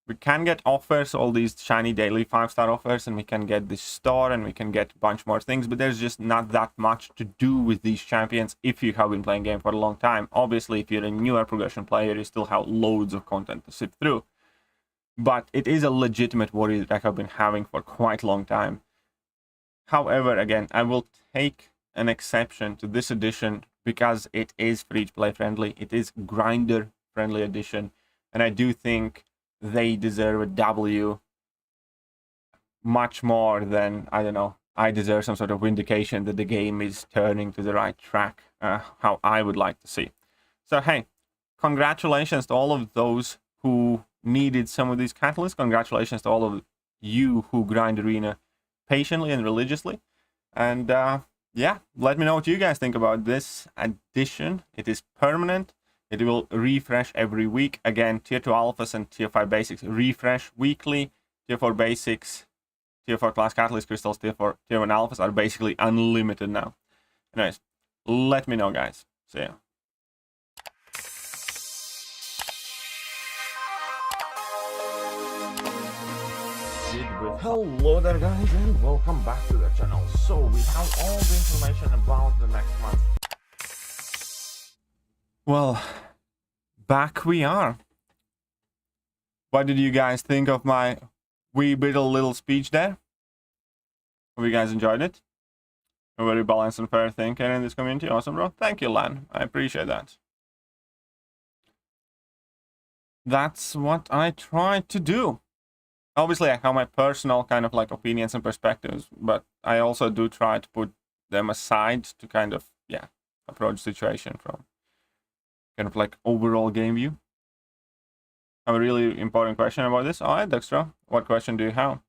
B: we can get offers, all these shiny daily 5-star offers, and we can get this store, and we can get a bunch more things, but there's just not that much to do with these champions if you have been playing game for a long time. Obviously, if you're a newer progression player, you still have loads of content to sift through. But it is a legitimate worry that I have been having for quite a long time. However, again, I will take an exception to this edition because it is free-to-play friendly. It is grinder-friendly edition. And I do think they deserve a W much more than, I don't know, I deserve some sort of vindication that the game is turning to the right track, how I would like to see. So, hey, congratulations to all of those who needed some of these catalysts. Congratulations to all of you who grind arena patiently and religiously. And, yeah, let me know what you guys think about this addition. It is permanent. It will refresh every week. Again, tier 2 alphas and tier 5 basics refresh weekly. Tier 4 basics, tier 4 class catalyst crystals, tier 1 alphas are basically unlimited now. Anyways, let me know, guys. See ya. Hello there, guys, and welcome back to the channel. So we have all the information about the next month. Well, back we are. What did you guys think of my wee little speech there? Hope you guys enjoyed it. a very balanced and fair thinker in this community. Awesome, bro. Thank you, Lan. I appreciate that. That's what I try to do. Obviously, I have my personal kind of like opinions and perspectives, but I also do try to put them aside to kind of, yeah, approach the situation from kind of like overall game view. I have a really important question about this. All right, Dextra, what question do you have?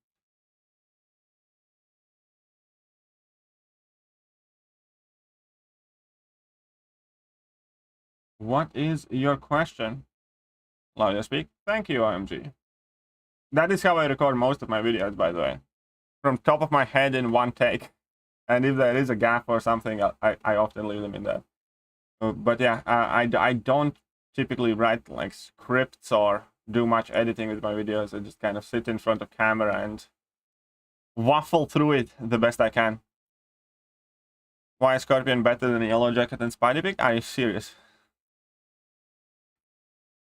B: What is your question? Allow you to speak. Thank you, IMG. That is how I record most of my videos, by the way. From top of my head in one take. And if there is a gap or something, I often leave them in there. But yeah, I don't typically write like scripts or do much editing with my videos. I just kind of sit in front of camera and waffle through it the best I can. Why is Scorpion better than Yellow Jacket and Spidey Pig? Are you serious?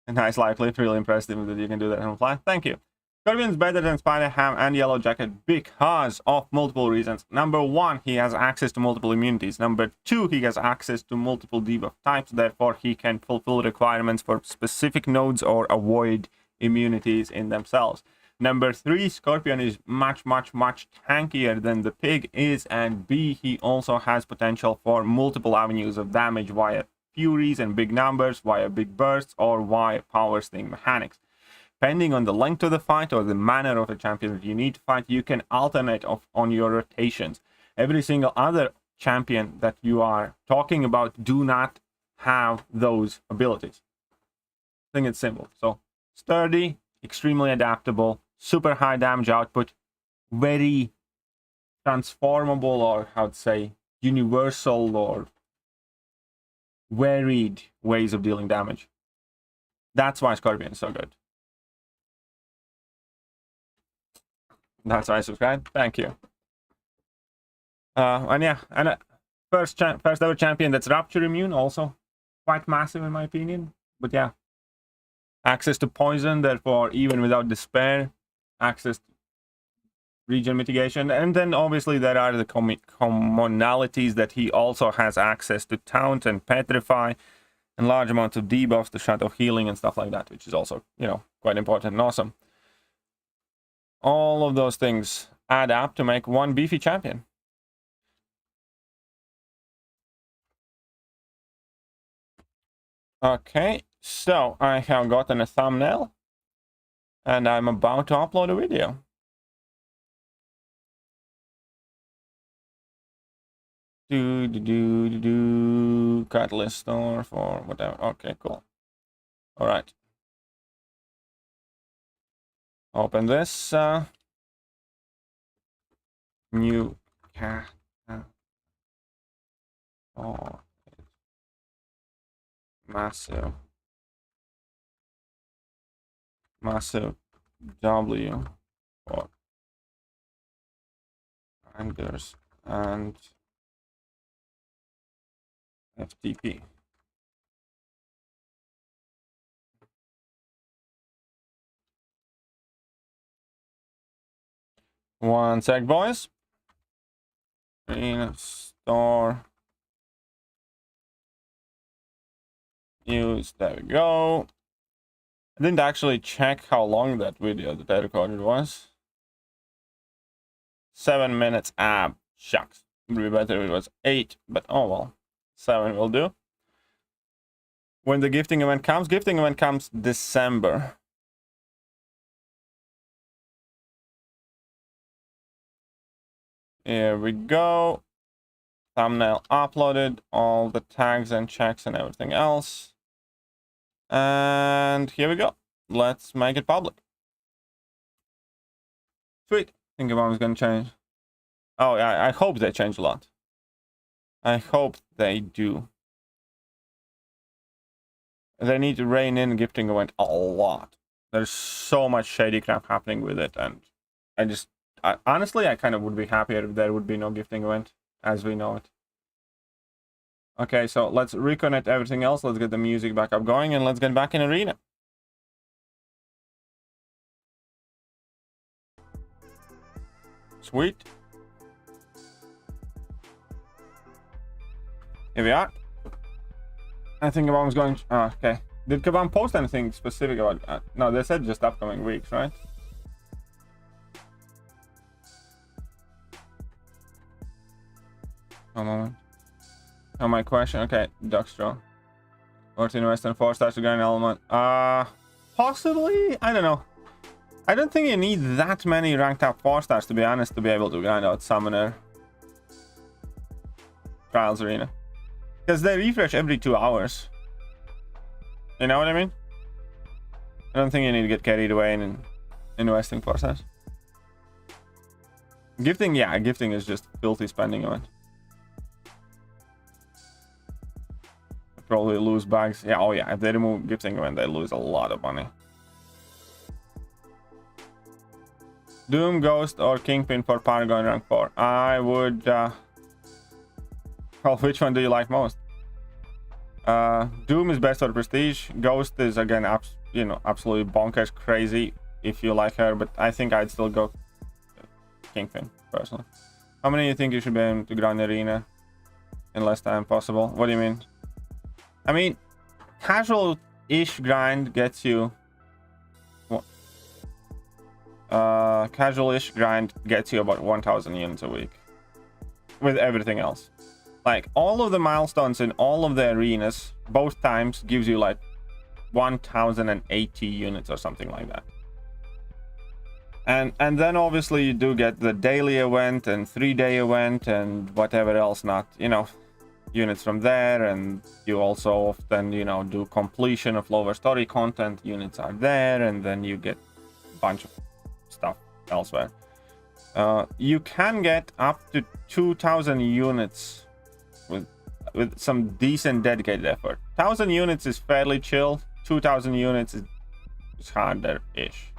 B: A nice live clip, really impressive that you can do that on the fly. Thank you. Scorpion's better than Spider-Ham and Yellow Jacket because of multiple reasons. Number one, he has access to multiple immunities. Number two, he has access to multiple debuff types. Therefore, he can fulfill requirements for specific nodes or avoid immunities in themselves. Number three, Scorpion is much tankier than the Pig is. And B, he also has potential for multiple avenues of damage via Furies and big numbers, via big bursts, or via power sting mechanics. Depending on the length of the fight or the manner of the champion that you need to fight, you can alternate on your rotations. Every single other champion that you are talking about do not have those abilities. I think it's simple. So, sturdy, extremely adaptable, super high damage output, very transformable, or how to say, universal or varied ways of dealing damage. That's why Scorpion is so good. That's why I subscribe. Thank you. And yeah, and first ever champion that's Rapture immune, also quite massive in my opinion. But yeah, access to poison, therefore even without despair, access to regen mitigation, and then obviously there are the commonalities that he also has access to taunt and petrify, and large amounts of debuffs to shadow healing and stuff like that, which is also, you know, quite important and awesome. All of those things add up to make one beefy champion. Okay, so I have gotten a thumbnail and I'm about to upload a video. Catalyst store for whatever. Okay, cool. All right. Open this. New cat. Oh, massive W for Anders and FTP. One sec, boys. Store. Use. There we go. I didn't actually check how long that video that I recorded was. 7 minutes. Ah, shucks. It would be better if it was 8, but oh well. 7 will do. When the gifting event comes December. Here we go. Thumbnail uploaded, all the tags and checks and everything else. And here we go. Let's make it public. Sweet. Think about it's gonna change. Oh yeah, I hope they change a lot. I hope they do. They need to rein in gifting event a lot. There's so much shady crap happening with it, and honestly, I kind of would be happier if there would be no gifting event as we know it. Okay, so let's reconnect everything else. Let's get the music back up going, and let's get back in arena. Sweet. Here we are. I think Kabam was going... Oh, okay. Did Kabam post anything specific about... no, they said just upcoming weeks, right? One moment. Oh, my question. Okay, Duckstraw. Or to invest in 4 stars to grind element. Possibly? I don't know. I don't think you need that many ranked up 4 stars, to be honest, to be able to grind out Summoner Trials Arena. Because they refresh every 2 hours. You know what I mean? I don't think you need to get carried away in investing 4 stars. Gifting, yeah, gifting is just filthy spending event. Probably lose bags. Yeah, oh yeah, if they remove gifting event, they lose a lot of money. Doom, Ghost, or Kingpin for Paragon rank 4. I would... well, which one do you like most? Doom is best for Prestige. Ghost is, again, you know, absolutely bonkers crazy if you like her, but I think I'd still go Kingpin, personally. How many do you think you should be able to grind Arena in less time possible? What do you mean? I mean, casual-ish grind gets you... casual-ish grind gets you about 1,000 units a week. With everything else. Like, all of the milestones in all of the arenas, both times, gives you like 1,080 units or something like that. And then obviously you do get the daily event and 3-day event and whatever else not, you know, units from there. And you also often, you know, do completion of lower story content, units are there, and then you get a bunch of stuff elsewhere. You can get up to 2,000 units with some decent dedicated effort. 1,000 units is fairly chill. 2,000 units is harder-ish.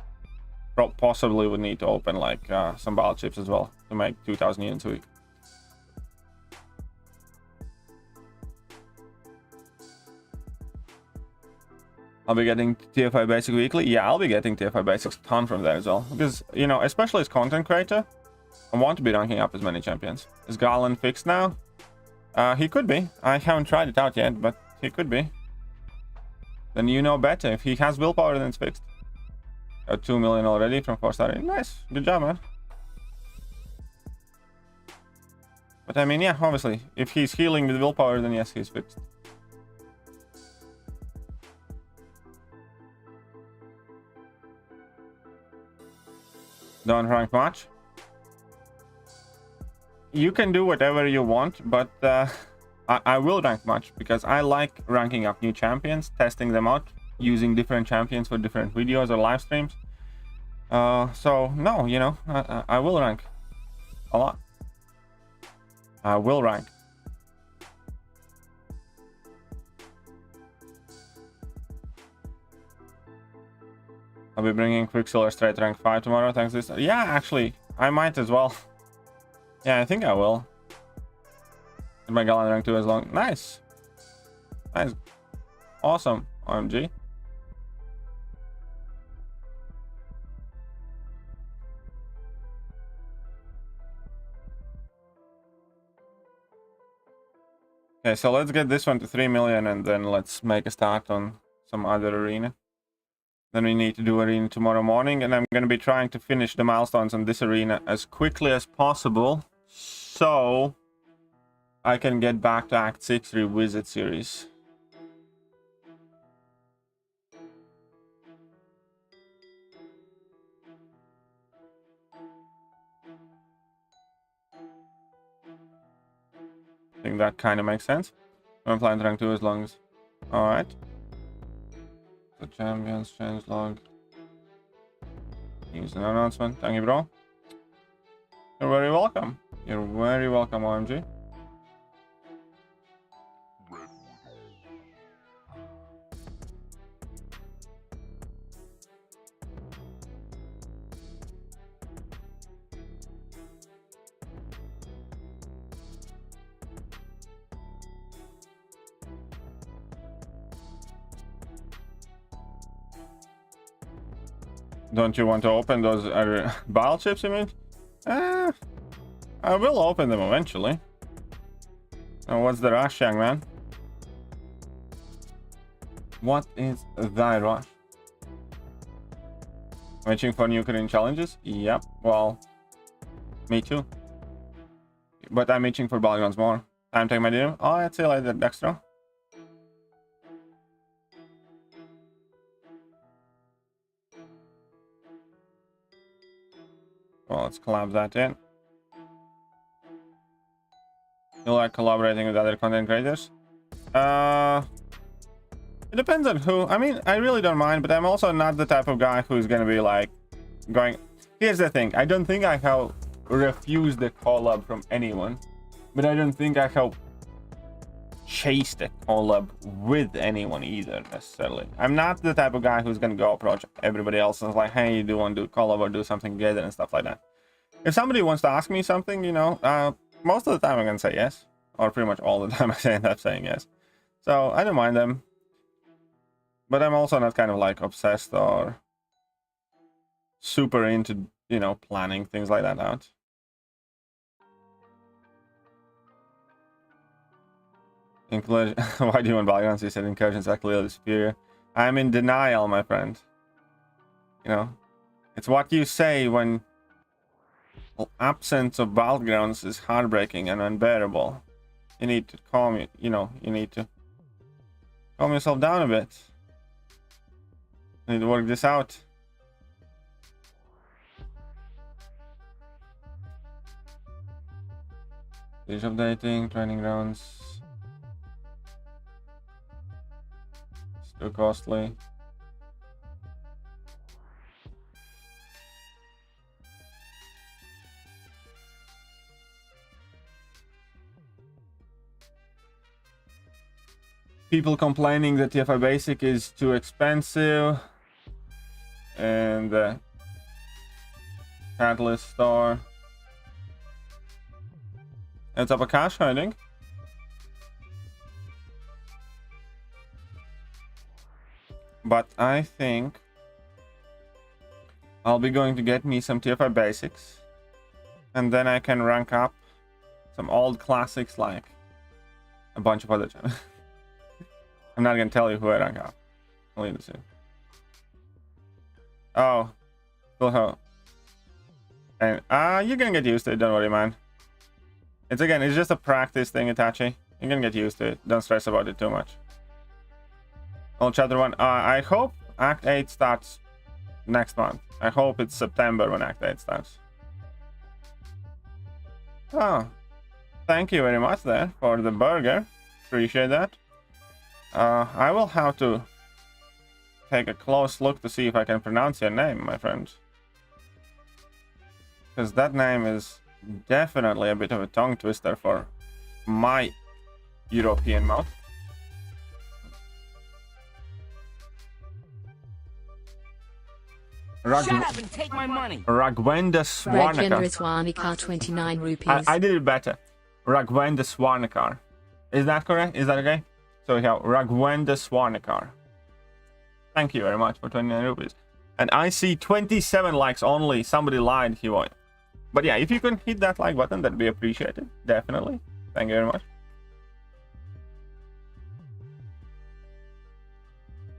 B: Possibly would need to open like some battle chips as well to make 2,000 units a week. I'll be getting tier 5 basic weekly. Yeah, I'll be getting tier 5 basics a ton from there as well. Because, you know, especially as content creator, I want to be ranking up as many champions. Is Garland fixed now? He could be. I haven't tried it out yet, but he could be. Then you know better. If he has willpower, then it's fixed. 2 million already from 4-star. Nice. Good job, man. But I mean, yeah, obviously, if he's healing with willpower, then yes, he's fixed. Don't rank much. You can do whatever you want, but I will rank much because I like ranking up new champions, testing them out, using different champions for different videos or live streams. So no, you know, I will rank a lot. I will rank. I'll be bringing Quicksilver straight rank 5 tomorrow. Thanks this. Yeah, actually, I might as well. Yeah, I think I will. Get my Gallon rank 2 as long. Nice. Nice. Awesome. OMG. Okay, so let's get this one to 3 million and then let's make a start on some other arena. Then we need to do arena tomorrow morning, and I'm going to be trying to finish the milestones on this arena as quickly as possible so I can get back to Act 6 Revisit series. I think that kind of makes sense. I'm planning to rank 2 as long as... Alright. The champions change log. Here's an announcement. Thank you, bro. You're very welcome. You're very welcome, OMG. Don't you want to open those battle chips, you mean? I will open them eventually. So what's the rush, young man? What is thy rush? Waiting for new Korean challenges? Yep, well, me too. But I'm itching for Battlegrounds more. Time to take my dinner. Oh, I'd say like that extra. Well, let's collab that in. You like collaborating with other content creators? It depends on who. I mean, I really don't mind, but I'm also not the type of guy who's gonna be like going. Here's the thing, I don't think I have refused the collab from anyone, but I don't think I have chased a collab with anyone either necessarily. I'm not the type of guy who's gonna go approach everybody else and like, hey, do you want to do collab or do something together and stuff like that. If somebody wants to ask me something, you know, most of the time I'm gonna say yes, or pretty much all the time I end up saying yes. So I don't mind them, but I'm also not kind of like obsessed or super into, you know, planning things like that out. Inclusion. Why do you want Battlegrounds? You said incursions are clearly superior. I'm in denial, my friend. You know, it's what you say when absence of Battlegrounds is heartbreaking and unbearable. You need to calm it, you know, you need to calm yourself down a bit. You need to work this out. Stage updating, training grounds. It's too costly. People complaining that TFI Basic is too expensive, and the Catalyst store. It's up a cash hiding. But I think I'll be going to get me some TFI Basics, and then I can rank up some old classics like a bunch of other channels. I'm not gonna tell you who I rank up. I'll leave this in. Oh, still how? And you're gonna get used to it. Don't worry, man. It's just a practice thing, Itachi. You're gonna get used to it. Don't stress about it too much. Oh, chapter 1. I hope Act 8 starts next month. I hope it's September when Act 8 starts. Oh, thank you very much there for the burger. Appreciate that. I will have to take a close look to see if I can pronounce your name, my friend. Because that name is definitely a bit of a tongue twister for my European mouth.
C: Shut up and take my money.
B: Ragwenda Swarnakar.
D: Swarnakar, 29 rupees.
B: I did it better. Ragwenda Swarnakar. Is that correct? Is that okay? So we have Ragwenda Swarnakar. Thank you very much for 29 rupees. And I see 27 likes only. Somebody lied, he won. But yeah, if you can hit that like button, that'd be appreciated. Definitely. Thank you very much.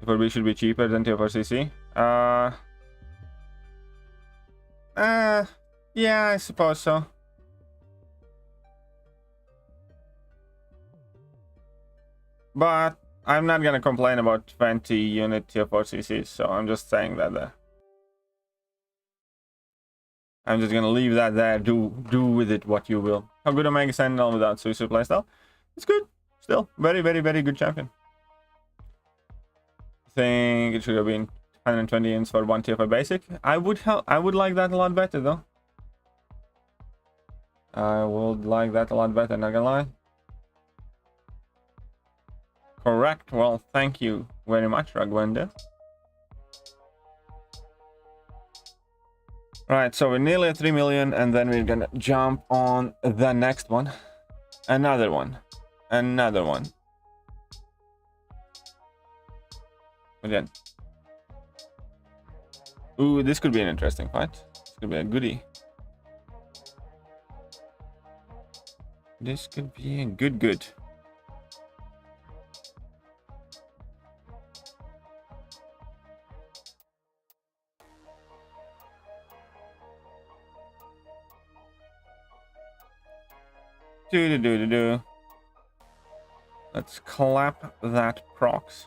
B: TFRB should be cheaper than TFRCC. Yeah, I suppose so. But I'm not gonna complain about 20 unit TFRCCs, so I'm just saying that there. I'm just gonna leave that there. Do with it what you will. How good Omega Sentinel without Susu playstyle? It's good. Still, very, very, very good champion. I think it should have been 120 ins for one TFI basic. I would like that a lot better though. I would like that a lot better, not gonna lie. Correct. Well, thank you very much, Ragwenda. Right, so we're nearly at 3 million, and then we're gonna jump on the next one. Another one. Another one. Again. Ooh, this could be an interesting fight. This could be a goodie. This could be a good. Do. Let's clap that procs.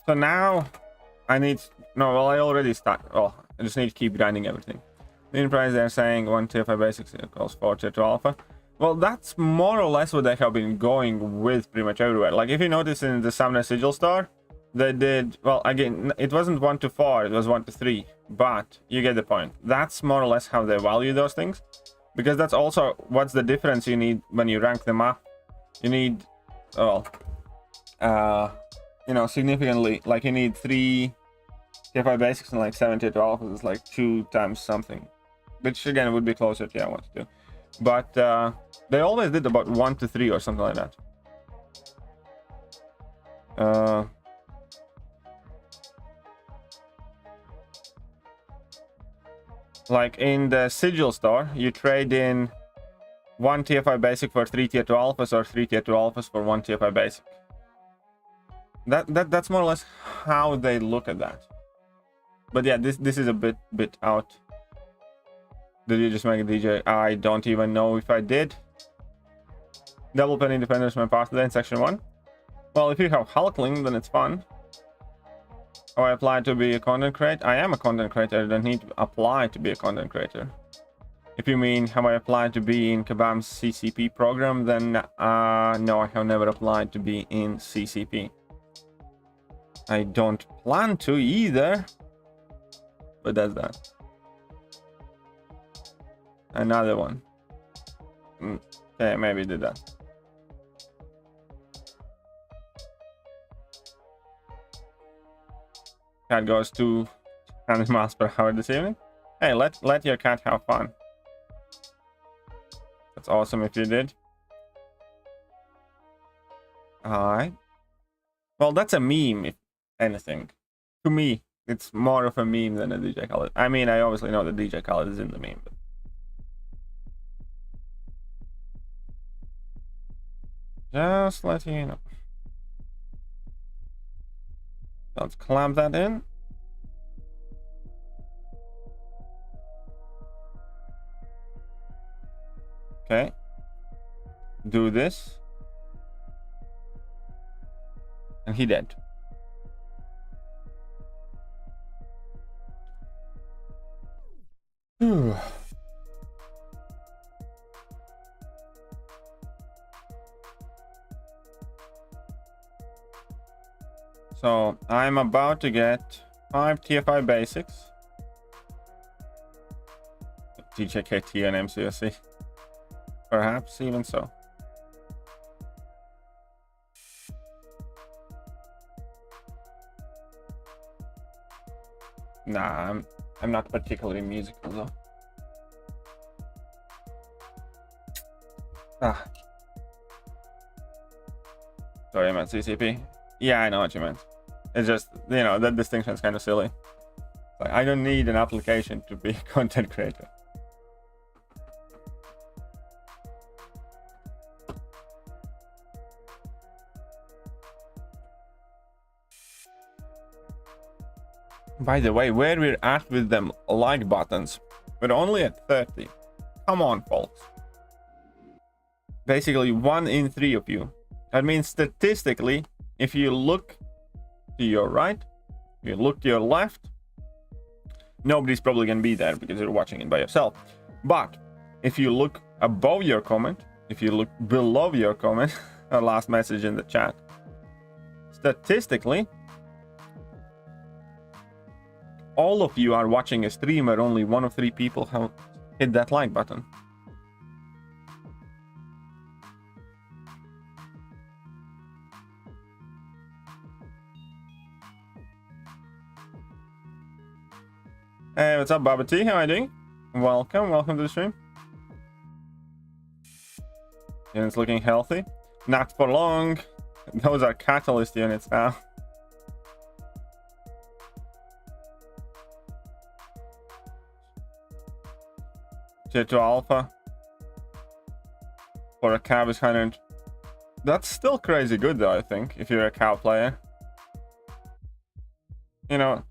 B: So now I need, no, well, I already start. Oh, I just need to keep grinding everything. The price they're saying 1 tier 5 basics equals 4 tier 2 alpha. Well, that's more or less what they have been going with pretty much everywhere. Like if you notice in the Summoner Sigil Star, they did, well, again, it wasn't 1 to 4, it was 1 to 3, but you get the point. That's more or less how they value those things, because that's also what's the difference you need when you rank them up. You need, well, you know, significantly, like you need 3 tier 5 basics and like 7 tier 2 alphas. It's like 2 times something, which again would be closer to, yeah, I want to do. But they always did about 1 to 3 or something like that. Like in the Sigil Store, you trade in 1 tier 5 basic for 3 tier 2 alphas, or 3 tier 2 alphas for 1 tier 5 basic. That's more or less how they look at that. But yeah, this is a bit out. Did you just make a DJ? I don't even know if I did. Double pen independence my past today in section 1. Well, if you have Hulkling, then it's fun. Oh, I applied to be a content creator. I am a content creator. I don't need to apply to be a content creator. If you mean have I applied to be in Kabam's CCP program, then no, I have never applied to be in CCP. I don't plan to either. But that's that. Another one. Okay, maybe did that. Cat goes to 100 miles per hour this evening. Hey, let your cat have fun. That's awesome if you did. Alright. Well, that's a meme, if anything. To me, it's more of a meme than a DJ Khaled. I mean, I obviously know that DJ Khaled is in the meme, but just letting you know. Let's clamp that in. Okay. Do this. And he dead. So I'm about to get 5 tier 5 basics. DJKT and MCOC. Perhaps even so. Nah, I'm not particularly musical though. Sorry, I meant CCP. Yeah, I know what you meant. It's just, you know, that distinction is kind of silly. Like, I don't need an application to be a content creator. By the way, where we're at with them like buttons, we're only at 30. Come on, folks. Basically 1 in 3 of you. That means statistically, if you look to your right, you look to your left, nobody's probably gonna be there because you're watching it by yourself. But if you look above your comment, if you look below your comment, our last message in the chat, statistically, all of you are watching a stream where only 1 of 3 people have hit that like button. Hey, what's up, Baba T? How are you doing? Welcome to the stream. Units looking healthy. Not for long. Those are catalyst units now. Tier 2 alpha. for a cow is 100. That's still crazy good though, I think, if you're a cow player. You know.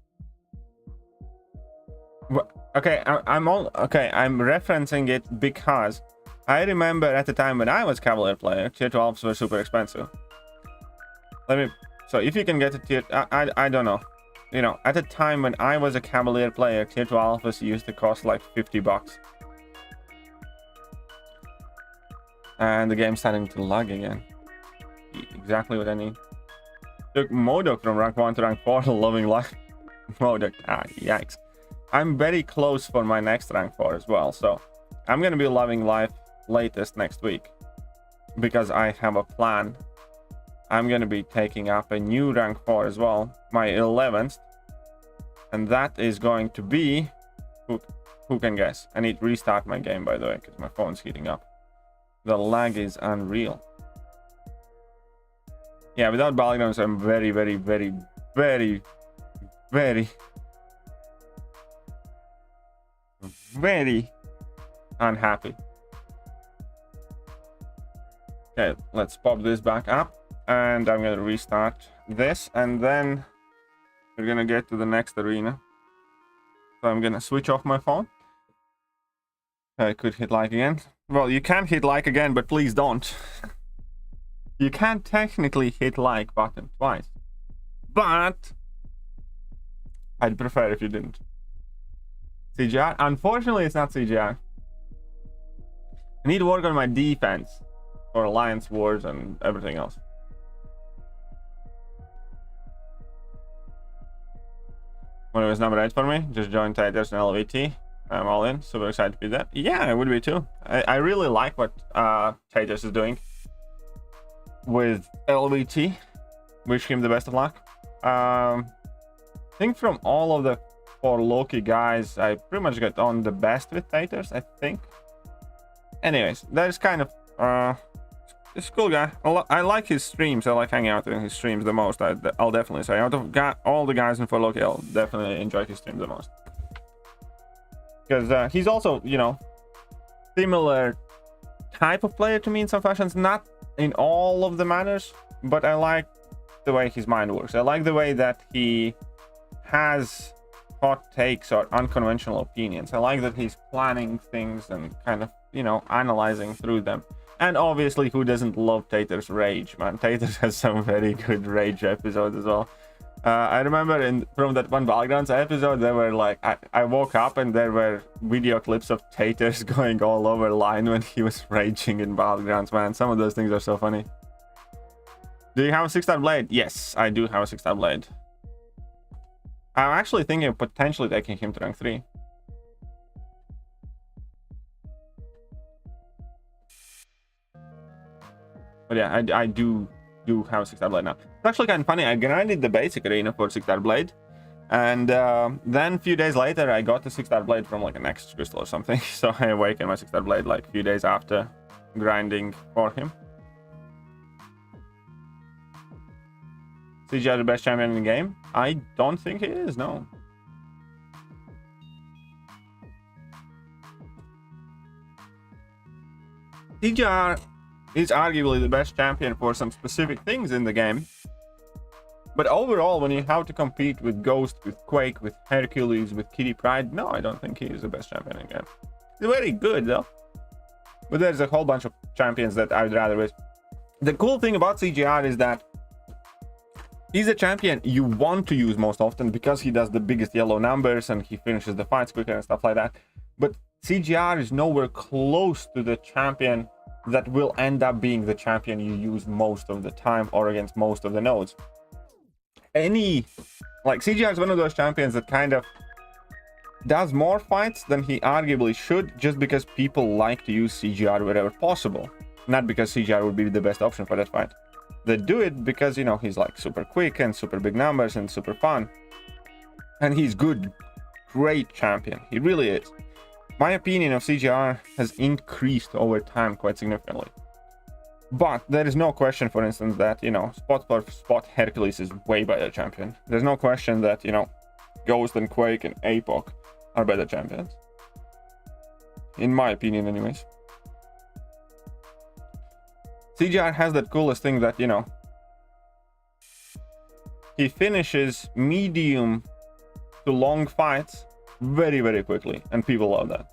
B: Okay, I'm referencing it because I remember at the time when I was Cavalier player, tier 12s were super expensive. So if you can get a tier, I don't know. You know, at the time when I was a Cavalier player, tier 12s used to cost like $50. And the game's starting to lag again. Exactly what I need. Took Modok from rank 1 to rank 4, loving life. Modok, yikes. I'm very close for my next rank 4 as well, so I'm gonna be loving life latest next week because I have a plan. I'm gonna be taking up a new rank 4 as well, my 11th, and that is going to be, who can guess? I need to restart my game, by the way, because my phone's heating up. The lag is unreal. Yeah, without battlegrounds, I'm very, very, very, very, very, very unhappy. Okay, let's pop this back up, and I'm gonna restart this, and then we're gonna get to the next arena. So I'm gonna switch off my phone. I could hit like again. Well, you can hit like again, but please don't. You can technically hit like button twice, but I'd prefer if you didn't. CGR? Unfortunately, it's not CGR. I need to work on my defense for Alliance Wars and everything else. When it was number 8 for me, just join Taters and LVT. I'm all in, super excited to be there. Yeah, I would be too. I really like what Taters is doing with LVT. Wish him the best of luck. I think from all of the 4 Loki guys, I pretty much got on the best with Taters, I think. Anyways, that is kind of this cool guy. I like his streams. I like hanging out in his streams the most. I'll definitely say out of all the guys in 4 Loki, I'll definitely enjoy his stream the most. Because he's also, you know, similar type of player to me in some fashions, not in all of the manners, but I like the way his mind works. I like the way that he has hot takes or unconventional opinions. I like that he's planning things and kind of, you know, analyzing through them. And obviously, who doesn't love Tater's rage, man? Taters has some very good rage episodes as well. I remember from that one Battlegrounds episode, there were like, I woke up and there were video clips of Taters going all over line when he was raging in Battlegrounds, man. Some of those things are so funny. Do you have a 6-star blade? Yes, I do have a 6-star blade. I'm actually thinking of potentially taking him to rank 3. But yeah, I do have a 6-star blade now. It's actually kind of funny. I grinded the basic arena for 6-star blade, and then a few days later I got the 6-star blade from like an Nexus crystal or something. So I awakened my 6-star blade like a few days after grinding for him. CGR the best champion in the game? I don't think he is, no. CGR is arguably the best champion for some specific things in the game. But overall, when you have to compete with Ghost, with Quake, with Hercules, with Kitty Pryde, no, I don't think he is the best champion in the game. He's very good, though. But there's a whole bunch of champions that I'd rather with. The cool thing about CGR is that he's a champion you want to use most often because he does the biggest yellow numbers and he finishes the fights quicker and stuff like that. But CGR is nowhere close to the champion that will end up being the champion you use most of the time or against most of the nodes. CGR is one of those champions that kind of does more fights than he arguably should, just because people like to use CGR wherever possible, not because CGR would be the best option for that fight. They do it because, you know, he's like super quick and super big numbers and super fun, and he's good, great champion. He really is. My opinion of CGR has increased over time quite significantly. But there is no question, for instance, that, you know, spot for spot Hercules is way better champion. There's no question that, you know, Ghost and Quake and APOC are better champions. In my opinion, anyways. CGR has that coolest thing that, you know, he finishes medium to long fights very, very quickly, and people love that.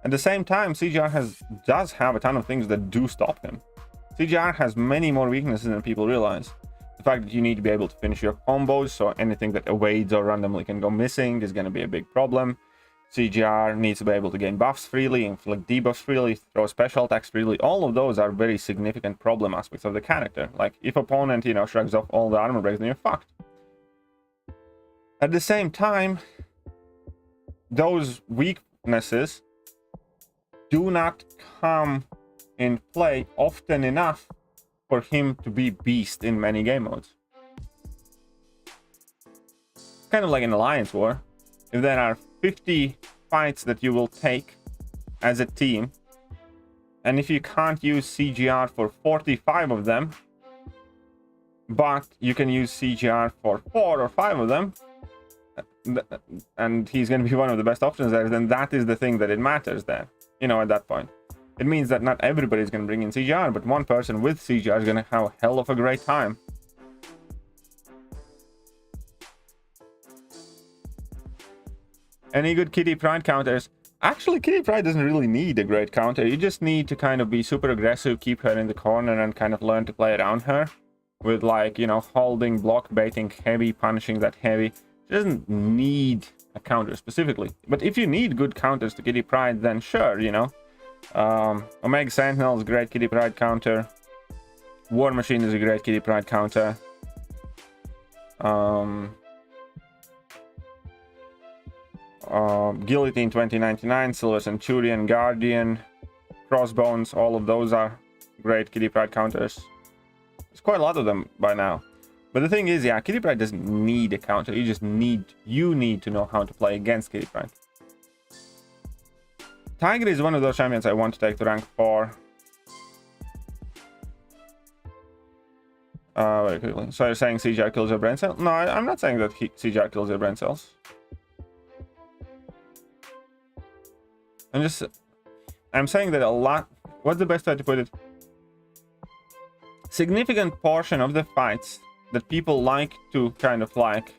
B: At the same time, CGR does have a ton of things that do stop him. CGR has many more weaknesses than people realize. The fact that you need to be able to finish your combos, so anything that evades or randomly can go missing is going to be a big problem. CGR needs to be able to gain buffs freely, inflict debuffs freely, throw special attacks freely. All of those are very significant problem aspects of the character. Like, if opponent, you know, shrugs off all the armor breaks, then you're fucked. At the same time, those weaknesses do not come in play often enough for him to be beast in many game modes. Kind of like in Alliance War. If there are 50 fights that you will take as a team, and if you can't use CGR for 45 of them, but you can use CGR for 4 or 5 of them, and he's going to be one of the best options there, then that is the thing that it matters there. You know, at that point. It means that not everybody is going to bring in CGR, but one person with CGR is going to have a hell of a great time. Any good Kitty Pryde counters? Actually, Kitty Pryde doesn't really need a great counter. You just need to kind of be super aggressive, keep her in the corner, and kind of learn to play around her. With, like, you know, holding, block, baiting heavy, punishing that heavy. She doesn't need a counter specifically. But if you need good counters to Kitty Pryde, then sure, you know. Omega Sentinel is a great Kitty Pryde counter. War Machine is a great Kitty Pryde counter. Guillotine 2099, Silver Centurion, Guardian, Crossbones, all of those are great Kitty Pryde counters. There's quite a lot of them by now. But the thing is, yeah, Kitty Pryde doesn't need a counter. You need to know how to play against Kitty Pryde. Tiger is one of those champions I want to take to rank 4. Very quickly. So you're saying CGR kills your brain cell? No, I'm not saying that CGR kills your brain cells. I'm saying that a lot... What's the best way to put it? Significant portion of the fights that people like to kind of like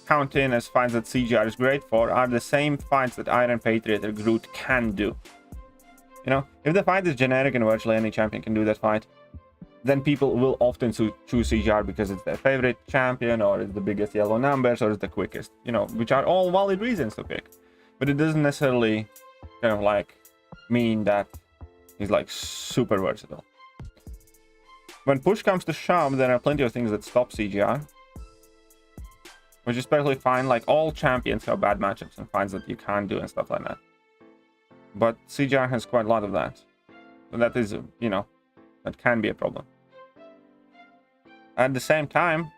B: count in as fights that CGR is great for are the same fights that Iron Patriot or Groot can do. You know, if the fight is generic and virtually any champion can do that fight, then people will often choose CGR because it's their favorite champion, or it's the biggest yellow numbers, or it's the quickest, you know, which are all valid reasons to pick. But it doesn't necessarily kind of like mean that he's like super versatile. When push comes to shove, there are plenty of things that stop CGR, which is perfectly fine. Like, all champions have bad matchups and fights that you can't do and stuff like that. But CGR has quite a lot of that. So that is, you know, that can be a problem. At the same time,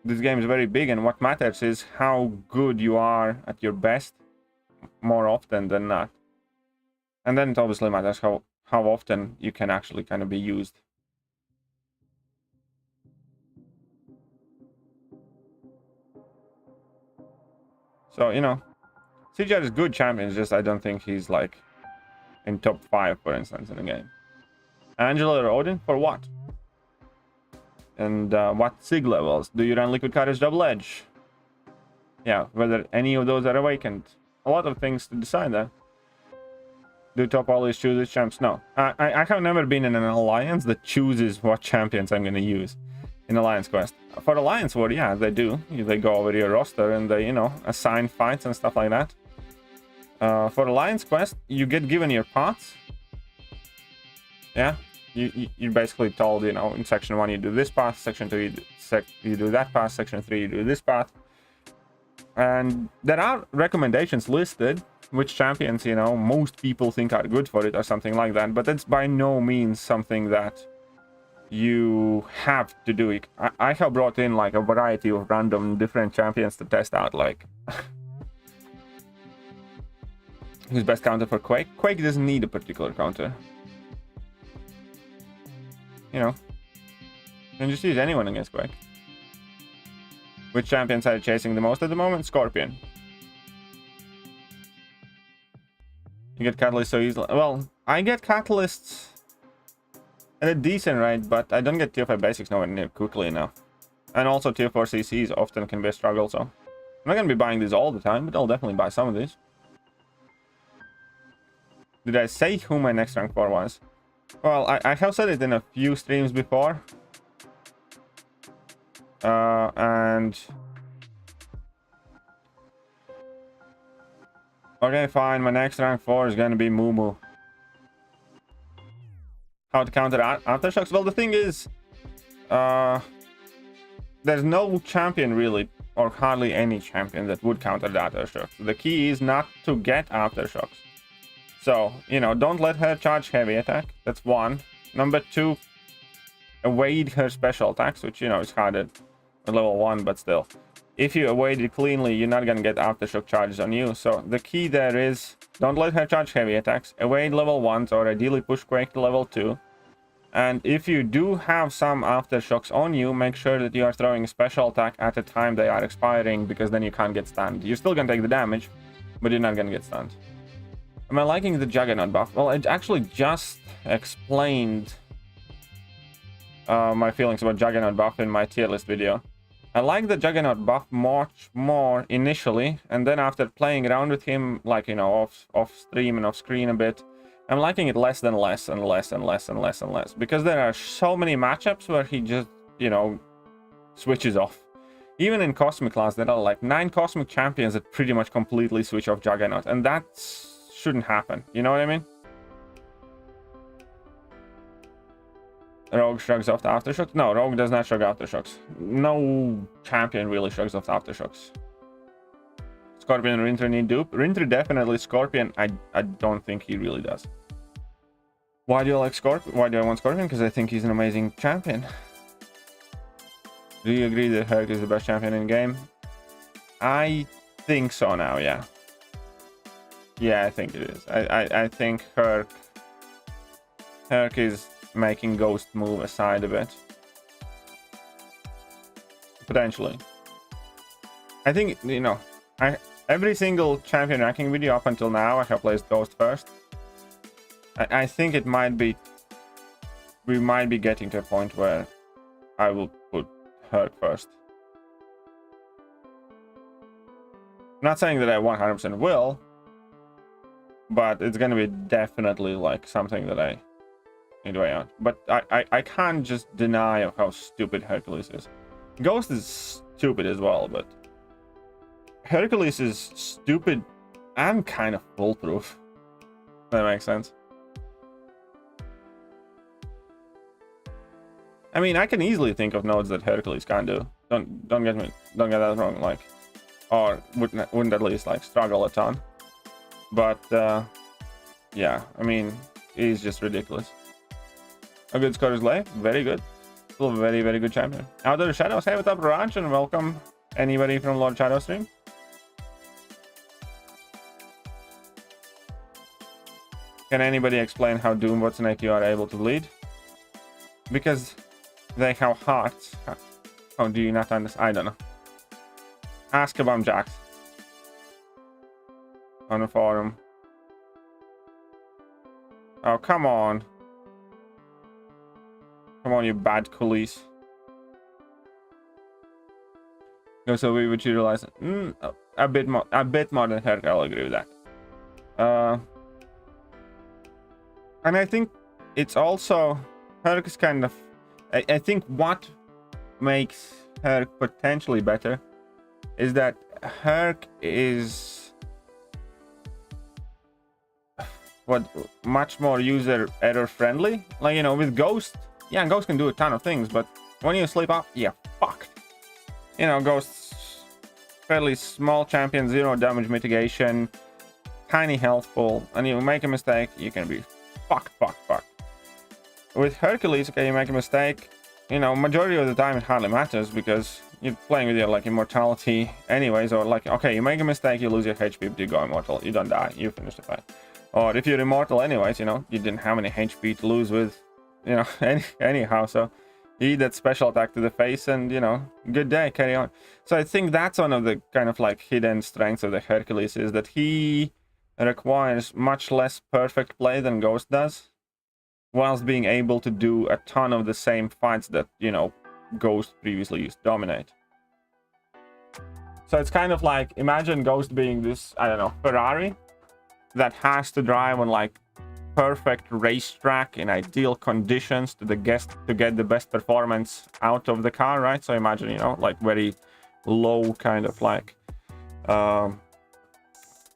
B: this game is very big, and what matters is how good you are at your best more often than not. And then it obviously matters how often you can actually kind of be used. So, you know, CGR is good champion, just I don't think he's like in top 5, for instance, in the game. Angela or Odin, for what? And what SIG levels? Do you run Liquid Courage Double Edge? Yeah, whether any of those are awakened. A lot of things to decide there. Do top always choose its champs? No. I have never been in an alliance that chooses what champions I'm going to use in Alliance Quest. For Alliance War, yeah, they do. They go over your roster and they, you know, assign fights and stuff like that. For Alliance Quest, you get given your paths. Yeah, you're basically told, you know, in Section 1 you do this path, Section 2 you do that path, Section 3 you do this path. And there are recommendations listed, which champions, you know, most people think are good for it or something like that. But that's by no means something that you have to do. I have brought in like a variety of random different champions to test out, like who's best counter for Quake. Quake doesn't need a particular counter, you know, you can just use anyone against Quake. Which champions are you chasing the most at the moment? Scorpion. You get catalysts so easily. Well, I get catalysts at a decent rate, but I don't get tier 5 basics nowhere near quickly enough. And also tier 4 CCs often can be a struggle, so I'm not going to be buying these all the time, but I'll definitely buy some of these. Did I say who my next rank 4 was? Well, I have said it in a few streams before. And... okay, fine, my next rank 4 is going to be Mumu. How to counter aftershocks? Well, the thing is, there's no champion really, or hardly any champion that would counter the aftershocks. The key is not to get aftershocks. So, you know, don't let her charge heavy attack. That's one. Number 2, evade her special attacks, which, you know, is hard at level 1, but still. If you evade it cleanly, you're not going to get aftershock charges on you. So the key there is, don't let her charge heavy attacks. Evade level 1s, or ideally push Quake to level 2. And if you do have some aftershocks on you, make sure that you are throwing a special attack at the time they are expiring, because then you can't get stunned. You're still going to take the damage, but you're not going to get stunned. Am I liking the Juggernaut buff? Well, I actually just explained my feelings about Juggernaut buff in my tier list video. I like the Juggernaut buff much more initially, and then after playing around with him, like, you know, off stream and off screen a bit, I'm liking it less and less and less and less and less and less, because there are so many matchups where he just, you know, switches off. Even in Cosmic class, there are like 9 Cosmic champions that pretty much completely switch off Juggernaut, and that shouldn't happen. You know what I mean? Rogue shrugs off the aftershocks? No, Rogue does not shrug aftershocks. No champion really shrugs off the aftershocks. Scorpion and Rintrah need dupe. Rintrah definitely. Scorpion, I don't think he really does. Why do you like Scorpion? Why do I want Scorpion? Because I think he's an amazing champion. Do you agree that Herc is the best champion in game? I think so now, yeah. Yeah, I think it is. I think Herc is making Ghost move aside a bit. Potentially. I think, you know, every single champion ranking video up until now, I have placed Ghost first. I think it might be... we might be getting to a point where I will put Herc first. Not saying that I 100% will, but it's gonna be definitely like something that I need to weigh out. But I can't just deny how stupid Hercules is. Ghost is stupid as well, but Hercules is stupid and kind of foolproof. That makes sense. I mean, I can easily think of nodes that Hercules can't do. Don't get that wrong. Like, or wouldn't at least like struggle a ton. But yeah, I mean, he's just ridiculous. A good score is late. Very good. Still a very, very good champion. Out of the shadows. Hey, what's up, Raj? And welcome anybody from Lord Shadow stream. Can anybody explain how Doombots and AQ are able to bleed? Because they have hearts. How do you not understand? I don't know. Ask about Jax on the forum. Oh, come on. Come on, you bad coolies. No, so we would utilize a bit more than Herc. I'll agree with that. And I think it's also Herc is kind of. I think what makes Herc potentially better is that Herc is much more user error friendly. Like, you know, with Ghost, yeah, Ghost can do a ton of things, but when you sleep up, yeah, fucked. You know, Ghost's fairly small champion, 0 damage mitigation, tiny health pool, and you make a mistake, you can be fucked. With Hercules, okay, you make a mistake, you know, majority of the time it hardly matters because you're playing with your like immortality anyways, or like, okay, you make a mistake, you lose your HP, but you go immortal, you don't die, you finish the fight. Or if you're immortal anyways, you know, you didn't have any HP to lose with, you know, anyhow, so you eat that special attack to the face and, you know, good day, carry on. So I think that's one of the kind of like hidden strengths of the Hercules, is that he requires much less perfect play than Ghost does. whilst being able to do a ton of the same fights that, you know, Ghost previously used to dominate. So it's kind of like, imagine Ghost being this, I don't know, Ferrari that has to drive on like perfect racetrack in ideal conditions to get the best performance out of the car, right? So imagine, you know, like very low kind of like,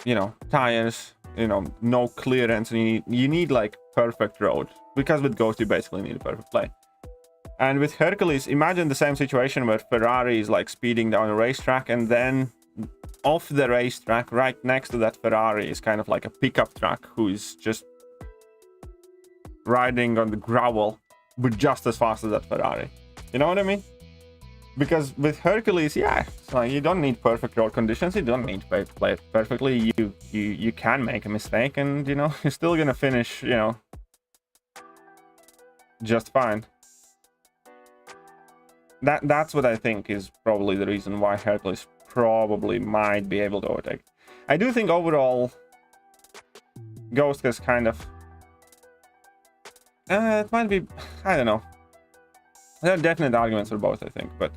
B: you know, tires, you know, no clearance, and you need like perfect road, because with Ghost you basically need a perfect play. And with Hercules, imagine the same situation where Ferrari is like speeding down a racetrack, and then off the racetrack, right next to that Ferrari, is kind of like a pickup truck who is just riding on the gravel, but just as fast as that Ferrari. You know what I mean? Because with Hercules, yeah, so you don't need perfect road conditions. You don't need to play it perfectly. You can make a mistake, and you know you're still gonna finish, you know, just fine. That's what I think is probably the reason why Hercules probably might be able to overtake. I do think overall Ghost is kind of it might be, I don't know. There are definite arguments for both, I think, but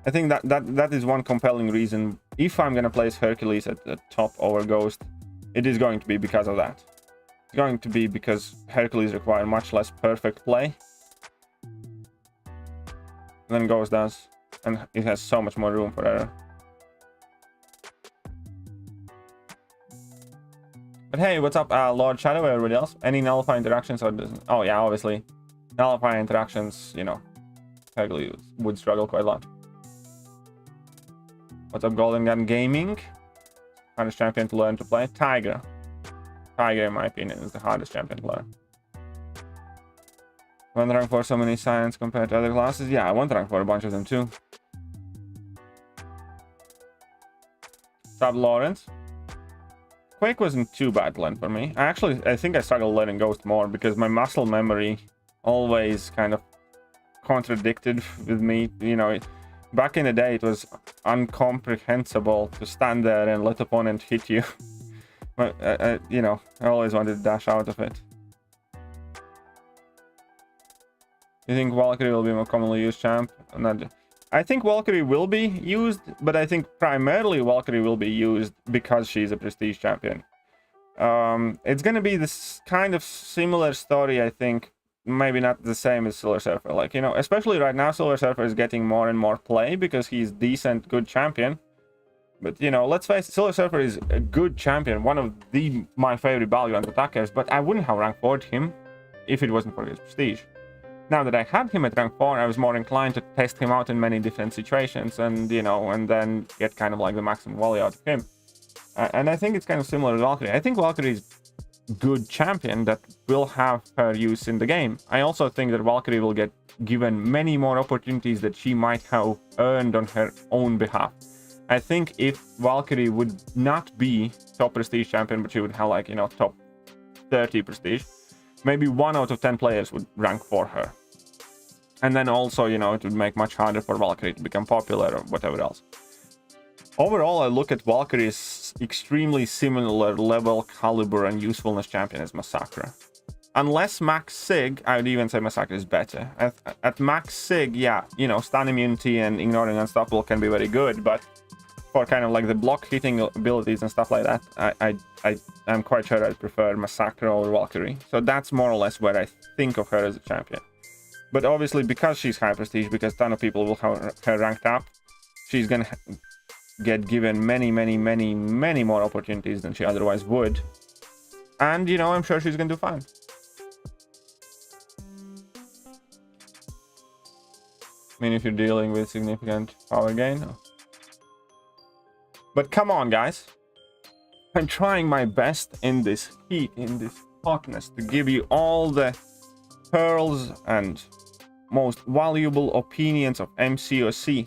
B: I think that is one compelling reason. If I'm gonna place Hercules at the top over Ghost, it is going to be because of that. It's going to be because Hercules requires much less perfect play than Ghost does, and it has so much more room for error. But hey, what's up, Lord Shadow, everybody else? Any nullify interactions or doesn't? Oh yeah, obviously. Nullify interactions, you know, Hercules would struggle quite a lot. What's up, Golden Gun Gaming? Hardest champion to learn to play? Tiger. Tiger, in my opinion, is the hardest champion to learn. One rank for so many science compared to other classes? Yeah, I want rank for a bunch of them too. Sub Lawrence. Quake wasn't too bad to learn for me. I think I struggled learning Ghost more because my muscle memory always kind of contradicted with me. You know, back in the day it was incomprehensible to stand there and let opponent hit you. But you know, I always wanted to dash out of it. You think Valkyrie will be more commonly used champ? I think Valkyrie will be used, but I think primarily Valkyrie will be used because she's a prestige champion. It's gonna be this kind of similar story, I think. Maybe not the same as Silver Surfer. Like, you know, especially right now, Silver Surfer is getting more and more play because he's decent, good champion. But, you know, let's face it, Silver Surfer is a good champion, one of my favorite Balgant attackers, but I wouldn't have rank 4'd him if it wasn't for his prestige. Now that I had him at rank 4, I was more inclined to test him out in many different situations and, you know, and then get kind of like the maximum value out of him. And I think it's kind of similar to Valkyrie. I think Valkyrie is a good champion that will have her use in the game. I also think that Valkyrie will get given many more opportunities that she might have earned on her own behalf. I think if Valkyrie would not be top prestige champion, but she would have like, you know, top 30 prestige, maybe 1 out of 10 players would rank for her. And then also, you know, it would make much harder for Valkyrie to become popular or whatever else. Overall, I look at Valkyrie's extremely similar level, caliber, and usefulness champion as Massacre. Unless Max Sig, I would even say Massacre is better. At Max Sig, yeah, you know, stun immunity and ignoring unstoppable can be very good, but for kind of like the block hitting abilities and stuff like that, I'm quite sure I'd prefer Massacre over Valkyrie. So that's more or less where I think of her as a champion. But obviously, because she's high prestige, because a ton of people will have her ranked up, she's gonna get given many more opportunities than she otherwise would. And, you know, I'm sure she's gonna do fine. I mean, if you're dealing with significant power gain. No. But come on, guys. I'm trying my best in this heat, in this hotness, to give you all the pearls and most valuable opinions of MCOC.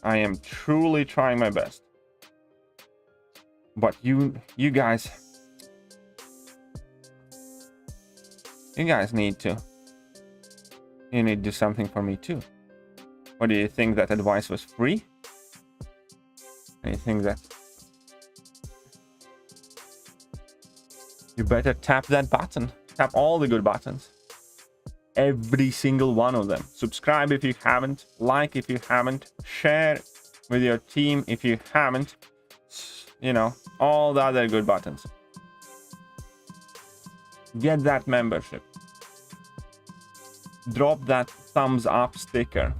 B: I am truly trying my best. But you guys need to. You need to do something for me too. Or do you think that advice was free? Do you think that you better tap that button. Tap all the good buttons. Every single one of them. Subscribe if you haven't. Like if you haven't. Share with your team if you haven't. You know, all the other good buttons. Get that membership. Drop that thumbs up sticker.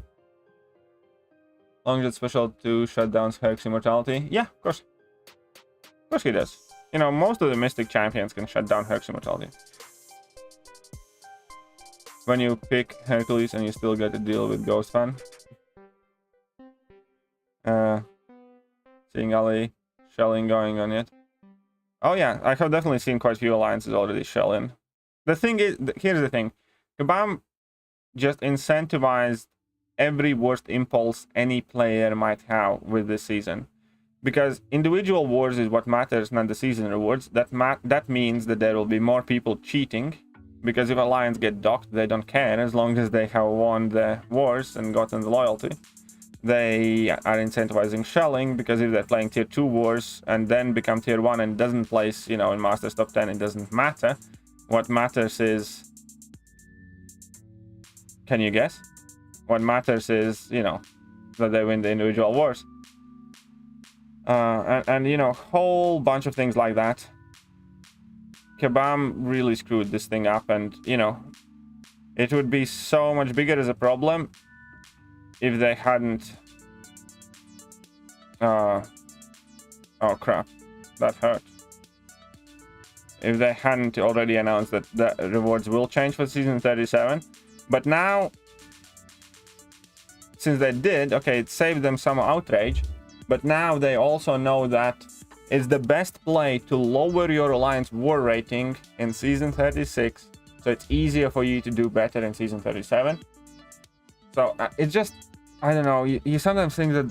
B: Long as it's special to shut down Herc's immortality. Yeah, of course. Of course he does. You know, most of the Mystic champions can shut down Herc's immortality. When you pick Hercules and you still get to deal with Ghost Fan. Seeing Ali shelling going on yet. Oh yeah, I have definitely seen quite a few alliances already shell in. The thing is, here's the thing. Kabam just incentivized every worst impulse any player might have with this season. Because individual wars is what matters, not the season rewards. That means that there will be more people cheating. Because if alliance get docked, they don't care as long as they have won the wars and gotten the loyalty. They are incentivizing shelling, because if they're playing tier 2 wars and then become tier 1 and doesn't place, you know, in Masters top 10, it doesn't matter. What matters is... Can you guess? What matters is, you know, that they win the individual wars. And you know, whole bunch of things like that. Kabam really screwed this thing up, and you know, it would be so much bigger as a problem if they hadn't oh crap, that hurt. If they hadn't already announced that the rewards will change for season 37. But now, since they did, okay, it saved them some outrage, but now they also know that it's the best play to lower your alliance war rating in season 36, so it's easier for you to do better in season 37. So it's just, I don't know, you sometimes think that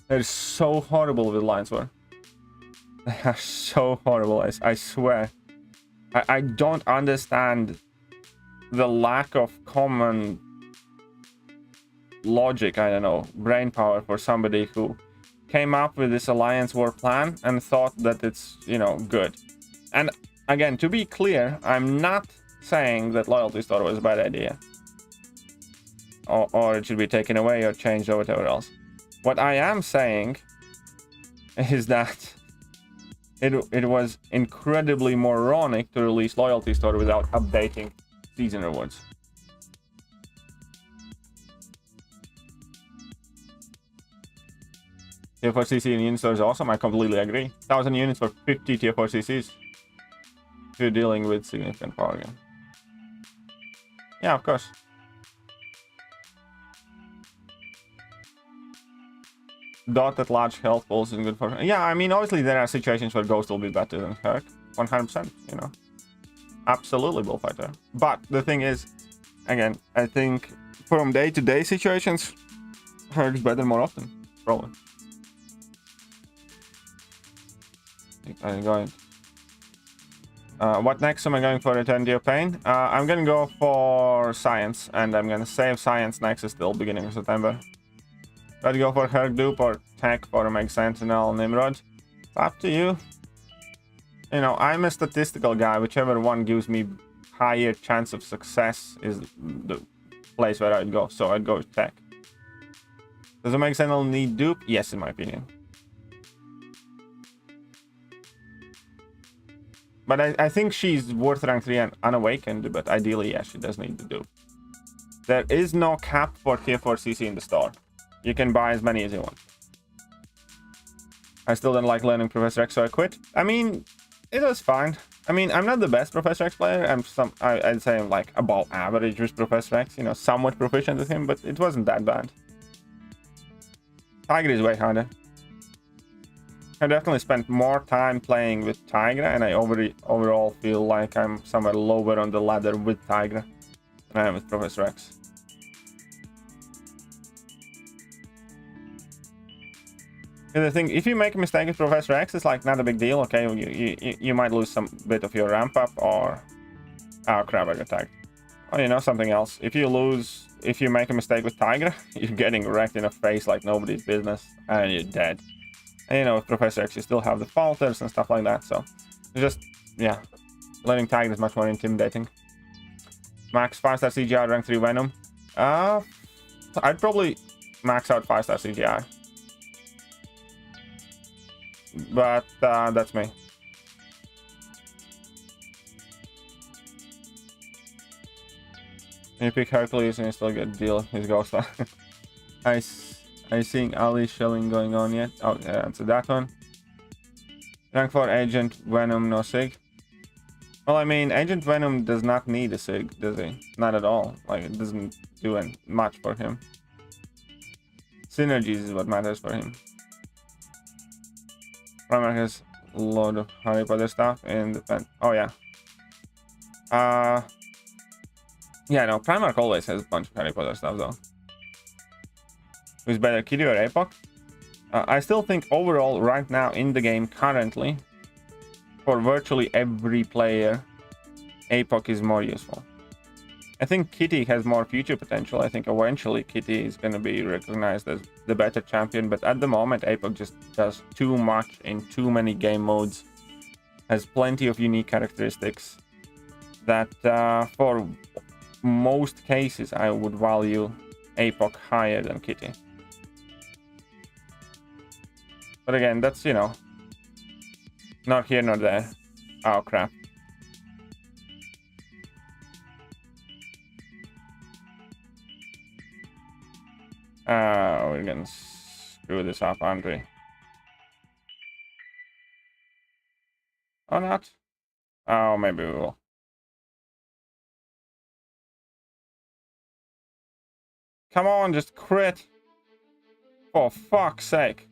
B: they're so horrible with alliance war. They are so horrible, I swear. I don't understand the lack of common logic, I don't know, brain power for somebody who came up with this alliance war plan and thought that it's, you know, good. And again, to be clear, I'm not saying that loyalty store was a bad idea, or it should be taken away or changed or whatever else. What I am saying is that it was incredibly moronic to release loyalty store without updating season rewards. Tier 4 CC in unit store is awesome. I completely agree. 1,000 units for 50 tier 4 CCs. You're dealing with significant power again. Yeah, of course. Dot at large health pools is good for... Yeah, I mean, obviously there are situations where Ghost will be better than Herc. 100%, you know. Absolutely bullfighter. But the thing is, again, I think from day-to-day situations, Herc's better more often. Probably. I'm going. What next am I going for? Eternity of Pain? I'm gonna go for Science, and I'm gonna save Science next till beginning of September. Try to go for Herc Dupe or Tech for a Meg Sentinel Nimrod. It's up to you. You know, I'm a statistical guy. Whichever one gives me higher chance of success is the place where I'd go. So I'd go with Tech. Does a Meg Sentinel need Dupe? Yes, in my opinion. But I think she's worth rank 3 and unawakened, but ideally, yeah, she does need the Dupe. There is no cap for tier 4 CC in the store. You can buy as many as you want. I still don't like learning Professor X, so I quit. I mean, it was fine. I mean, I'm not the best Professor X player. I'd say I'm like above average with Professor X, you know, somewhat proficient with him, but it wasn't that bad. Tiger is way harder. I definitely spent more time playing with Tigra, and I overall feel like I'm somewhere lower on the ladder with Tigra than I am with Professor X. And the thing, if you make a mistake with Professor X, it's like not a big deal. Okay, you might lose some bit of your ramp up, or oh crap, I got tagged. Or you know, something else. If you make a mistake with Tigra, you're getting wrecked in the face like nobody's business, and you're dead. And you know, with Professor X, you still have the falters and stuff like that. So, just yeah, Learning Tiger is much more intimidating. Max 5-star CGR, rank 3 Venom. I'd probably max out 5-star CGR. But that's me. You pick Hercules and you still get deal his ghost. I seeing Ali shelling going on yet? Oh, yeah, answer that one. Rank 4 Agent Venom, no Sig. Well, I mean, Agent Venom does not need a Sig, does he? Not at all. Like, it doesn't do much for him. Synergies is what matters for him. Primark has a load of Harry Potter stuff in the pen. Oh, yeah. Yeah, no, Primark always has a bunch of Harry Potter stuff, though. Who's better, Kiryu or APOC? I still think overall, right now in the game, currently, for virtually every player, APOC is more useful. I think Kitty has more future potential. I think eventually Kitty is going to be recognized as the better champion, but at the moment, APOC just does too much in too many game modes. Has plenty of unique characteristics that for most cases, I would value APOC higher than Kitty. But again, that's, you know, not here nor there. Oh, crap. We're gonna screw this up, aren't we? Or not? Oh, maybe we will. Come on, just crit. For fuck's sake.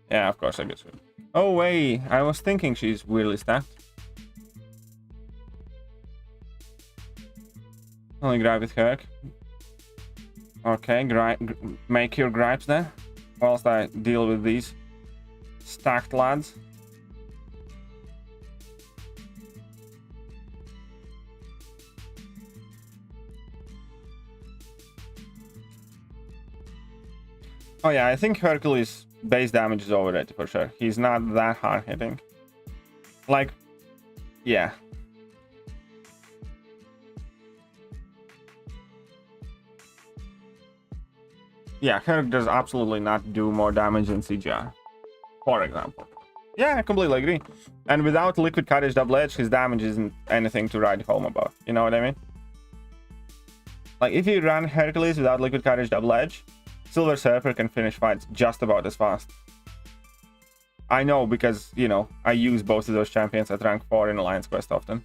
B: Yeah, of course I get screwed. Oh, wait. I was thinking she's weirdly stacked. Only gripe with Herc. Okay, make your gripes there. Whilst I deal with these stacked lads. Oh yeah, I think Hercules base damage is overrated for sure. He's not that hard hitting. Like, yeah. Yeah, Herc does absolutely not do more damage than CGR, for example. Yeah, I completely agree. And without Liquid Courage Double Edge, his damage isn't anything to write home about. You know what I mean? Like, if you run Hercules without Liquid Courage Double Edge, Silver Surfer can finish fights just about as fast. I know because, you know, I use both of those champions at rank 4 in Alliance Quest often.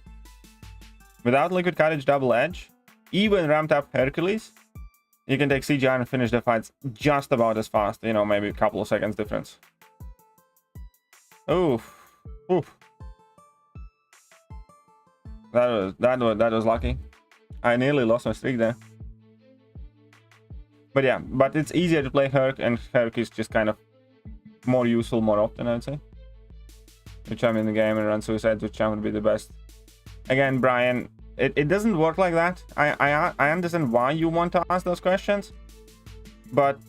B: Without Liquid Courage Double Edge, even ramped up Hercules, you can take CGR and finish the fights just about as fast. You know, maybe a couple of seconds difference. Oof. Oof. That was lucky. I nearly lost my streak there. But yeah, but it's easier to play Herc, and Herc is just kind of more useful more often, I would say. Which I'm in the game and run Suicide, which I'm would be the best. Again, Brian, it doesn't work like that. I understand why you want to ask those questions, but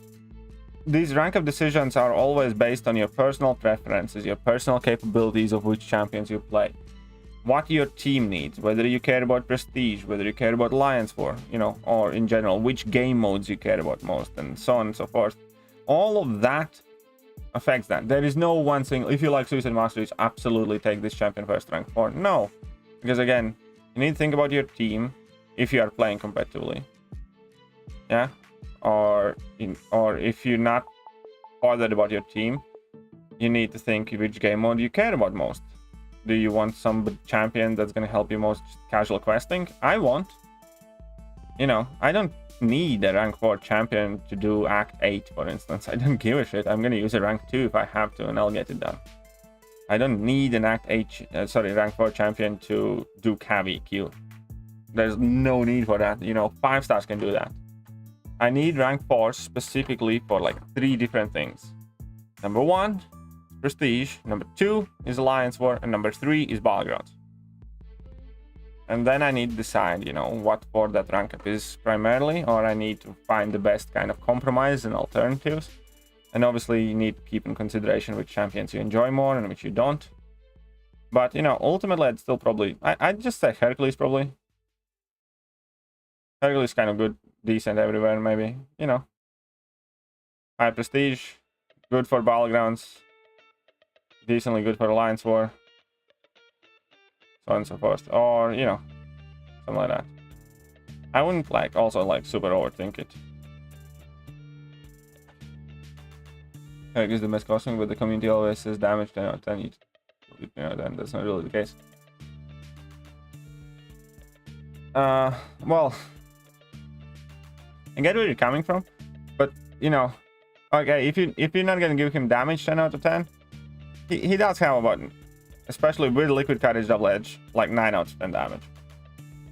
B: these rank up decisions are always based on your personal preferences, your personal capabilities of which champions you play, what your team needs, whether you care about prestige, whether you care about Alliance War, you know, or in general, which game modes you care about most, and so on and so forth. All of that affects that. There is no one single, if you like Suicide Masteries, absolutely take this champion first rank 4. No, because again, you need to think about your team if you are playing competitively. Yeah, or if you're not bothered about your team, you need to think which game mode you care about most. Do you want some champion that's going to help you most casual questing? I won't. You know, I don't need a rank 4 champion to do Act 8, for instance. I don't give a shit. I'm going to use a rank 2 if I have to, and I'll get it done. I don't need an Act 8, rank 4 champion to do Cav EQ. There's no need for that. You know, 5 stars can do that. I need rank 4 specifically for like 3 different things. Number 1, prestige. Number 2 is Alliance War, and number 3 is Battlegrounds. And then I need to decide, you know, what for that rank up is primarily, or I need to find the best kind of compromise and alternatives. And obviously you need to keep in consideration which champions you enjoy more and which you don't. But, you know, ultimately, I'd still probably... I'd just say Hercules, probably. Hercules kind of good, decent everywhere, maybe. You know. High prestige. Good for battlegrounds. Decently good for Alliance War. So on and so forth. Or, you know, something like that. I wouldn't, like, also, like, super overthink it. Herc is the best costume, but the community always says damage 10 out of 10. You know, then that's not really the case. Well, I get where you're coming from, but you know, okay, if you're not gonna give him damage 10 out of 10, he does have a button, especially with Liquid Courage Double Edge, like 9 out of 10 damage.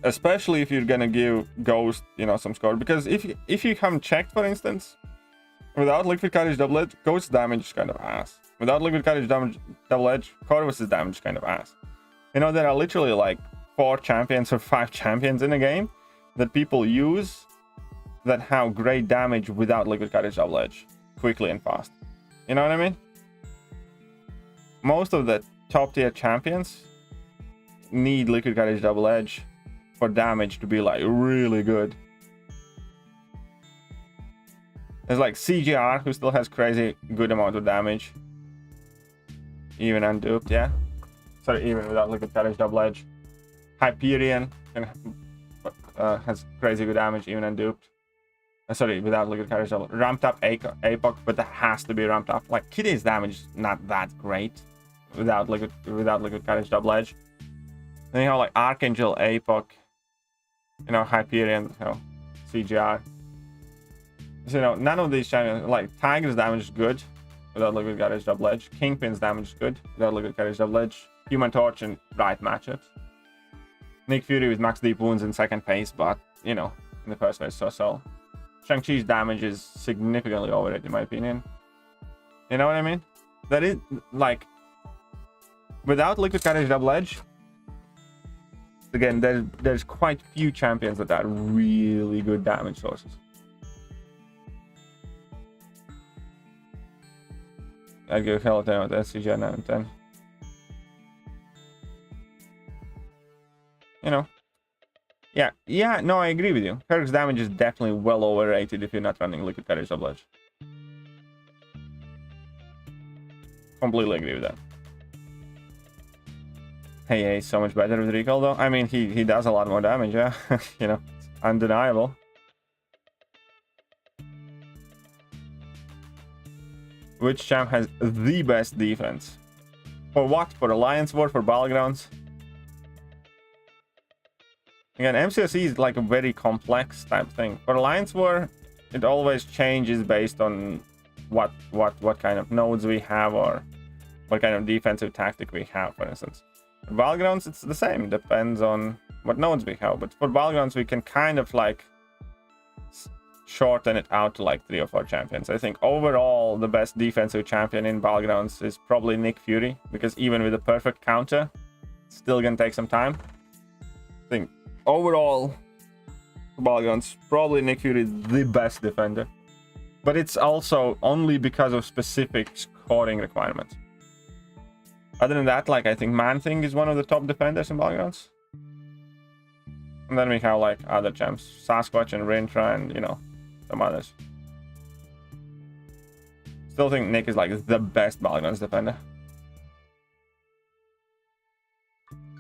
B: Especially if you're gonna give Ghost, you know, some score, because if you come checked, for instance, without Liquid Courage Double Edge, Ghost damage is kind of ass. Without Liquid Courage Double Edge, Corvus's damage is kind of ass. You know, there are literally like 4 champions or 5 champions in a game that people use that have great damage without Liquid Courage Double Edge, quickly and fast. You know what I mean? Most of the top tier champions need Liquid Courage Double Edge for damage to be like really good. There's like CGR, who still has crazy good amount of damage. Even unduped, yeah. Sorry, even without Liquid Courage Double Edge. Hyperion has crazy good damage, even unduped. Sorry, without Liquid Courage Double. Ramped up APOC, but that has to be ramped up. Like, Kitty's damage is not that great without Liquid Courage Double Edge. Then you have like Archangel, APOC, you know, Hyperion, you know, CGR. So, you know, none of these champions, like Tiger's damage is good without Liquid Courage Double Edge. Kingpin's damage is good without Liquid Courage Double Edge. Human Torch in right matchups. Nick Fury with max deep wounds in second phase, but, you know, in the first phase, so. Shang-Chi's damage is significantly overrated, in my opinion. You know what I mean? That is, like, without Liquid Courage Double Edge, again, there's quite few champions that are really good damage sources. I'd give Hell 10 with SCG 9 and 10. You know. Yeah, no, I agree with you. Herc's damage is definitely well overrated if you're not running Liquid Courage Double Edge. Completely agree with that. Hey, he's so much better with recall though. I mean, he does a lot more damage, yeah. You know, it's undeniable. Which champ has the best defense? For what? For Alliance War? For Battlegrounds? Again, MCOC is like a very complex type thing. For Alliance War, it always changes based on what kind of nodes we have or what kind of defensive tactic we have, for instance. For Battlegrounds, it's the same. It depends on what nodes we have. But for Battlegrounds, we can kind of like shorten it out to like 3 or 4 champions. I think overall, the best defensive champion in Battlegrounds is probably Nick Fury, because even with a perfect counter, it's still gonna take some time. I think overall, for Battlegrounds, probably Nick Fury is the best defender. But it's also only because of specific scoring requirements. Other than that, like, I think Man-Thing is one of the top defenders in Battlegrounds. And then we have, like, other champs. Sasquatch and Rintra and, you know, some others. Still think Nick is, like, the best Battlegrounds defender.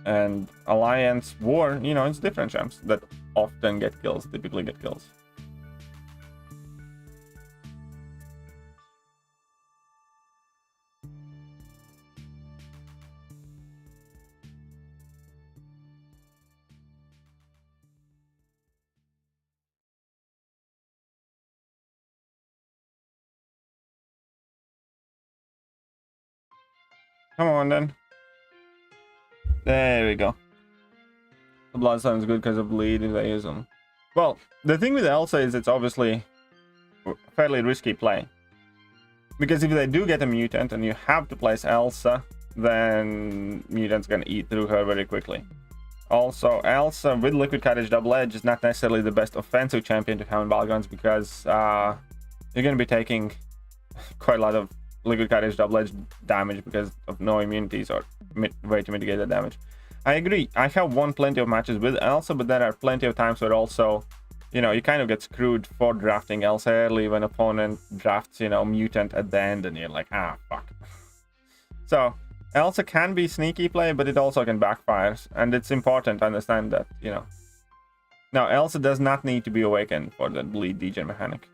B: And Alliance War, you know, it's different champs that often get kills, typically get kills. Come on then. There we go. The Bloodstone is good because of bleed if they use them. Well, the thing with Elsa is it's obviously a fairly risky play. Because if they do get a mutant and you have to place Elsa, then Mutant's gonna eat through her very quickly. Also, Elsa with Liquid Courage Double Edge is not necessarily the best offensive champion to have in Battlegrounds, because you're gonna be taking quite a lot of Liquid Courage Double Edge damage because of no immunities, or way to mitigate the damage. I agree. I have won plenty of matches with Elsa, but there are plenty of times where also, you know, you kind of get screwed for drafting Elsa early when opponent drafts, you know, Mutant at the end, and you're like, ah, fuck. So Elsa can be sneaky play, but it also can backfire, and it's important to understand that, you know. Now, Elsa does not need to be awakened for the bleed degen mechanic.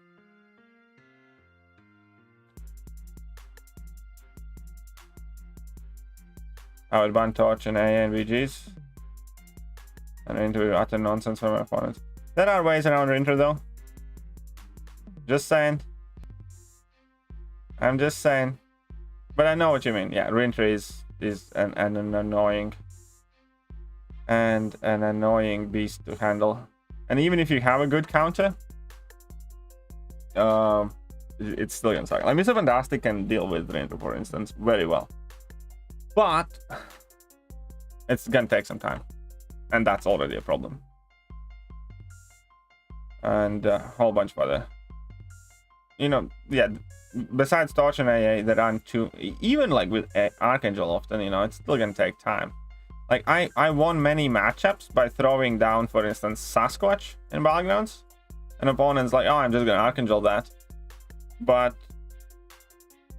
B: I would ban Torch and AA and VGs. And into utter nonsense for my opponents. There are ways around Rinter though. Just saying. I'm just saying. But I know what you mean. Yeah, Rinter is an annoying and an annoying beast to handle. And even if you have a good counter, it's still gonna suck. Like Mr. Fantastic can deal with Rinter, for instance, very well. But it's gonna take some time, and that's already a problem. And a whole bunch of other, you know, yeah. Besides Torch and AA, there aren't too. Even like with Archangel, often, you know, it's still gonna take time. Like I won many matchups by throwing down, for instance, Sasquatch in Battlegrounds, and opponents like, oh, I'm just gonna Archangel that. But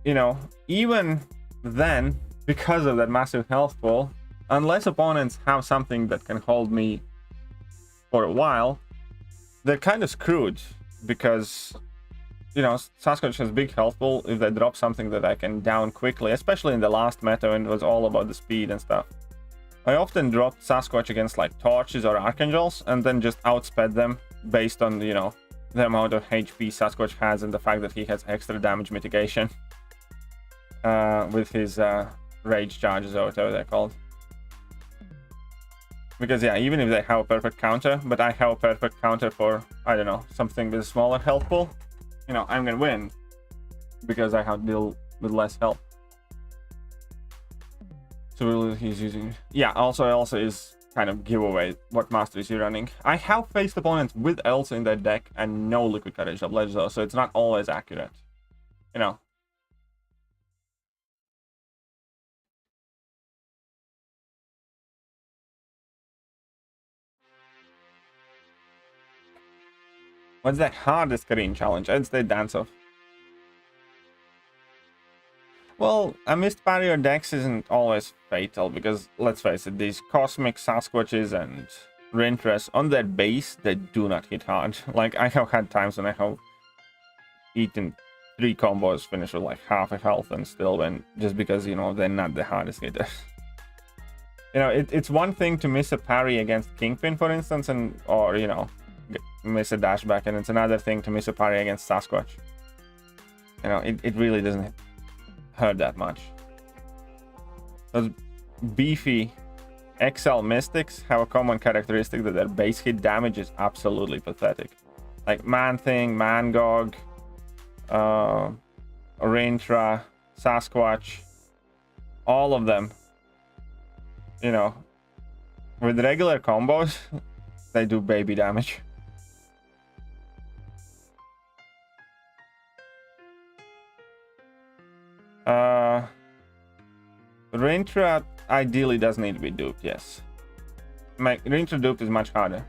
B: you know, even then, because of that massive health pool, unless opponents have something that can hold me for a while, they're kind of screwed, because, you know, Sasquatch has big health pool. If they drop something that I can down quickly, especially in the last meta when it was all about the speed and stuff, I often dropped Sasquatch against like Torches or Archangels and then just outsped them based on, you know, the amount of HP Sasquatch has and the fact that he has extra damage mitigation with his rage charges or whatever they're called. Because yeah, even if they have a perfect counter, but I have a perfect counter for, I don't know, something with a smaller health pool, you know, I'm gonna win because I have to deal with less health. So he's using, yeah, also Elsa is kind of giveaway. What master is he running? I have faced opponents with Elsa in their deck and no Liquid Courage of Ledge though, so it's not always accurate, you know. What's the hardest Korean challenge? I'd say Dance Off. Well, a missed parry or dex isn't always fatal, because let's face it, these cosmic Sasquatches and Rintress on their base, they do not hit hard. Like, I have had times when I have eaten 3 combos, finish with like half a health and still win, just because, you know, they're not the hardest hitters. You know, it's one thing to miss a parry against Kingpin, for instance, and or, you know, miss a dash back, and it's another thing to miss a parry against Sasquatch. You know, it really doesn't hurt that much. Those beefy XL Mystics have a common characteristic that their base hit damage is absolutely pathetic. Like Man-Thing, Mangog, Rintra, Sasquatch, all of them, you know, with regular combos, they do baby damage. Rintra ideally does need to be duped, yes. Rintra duped is much harder.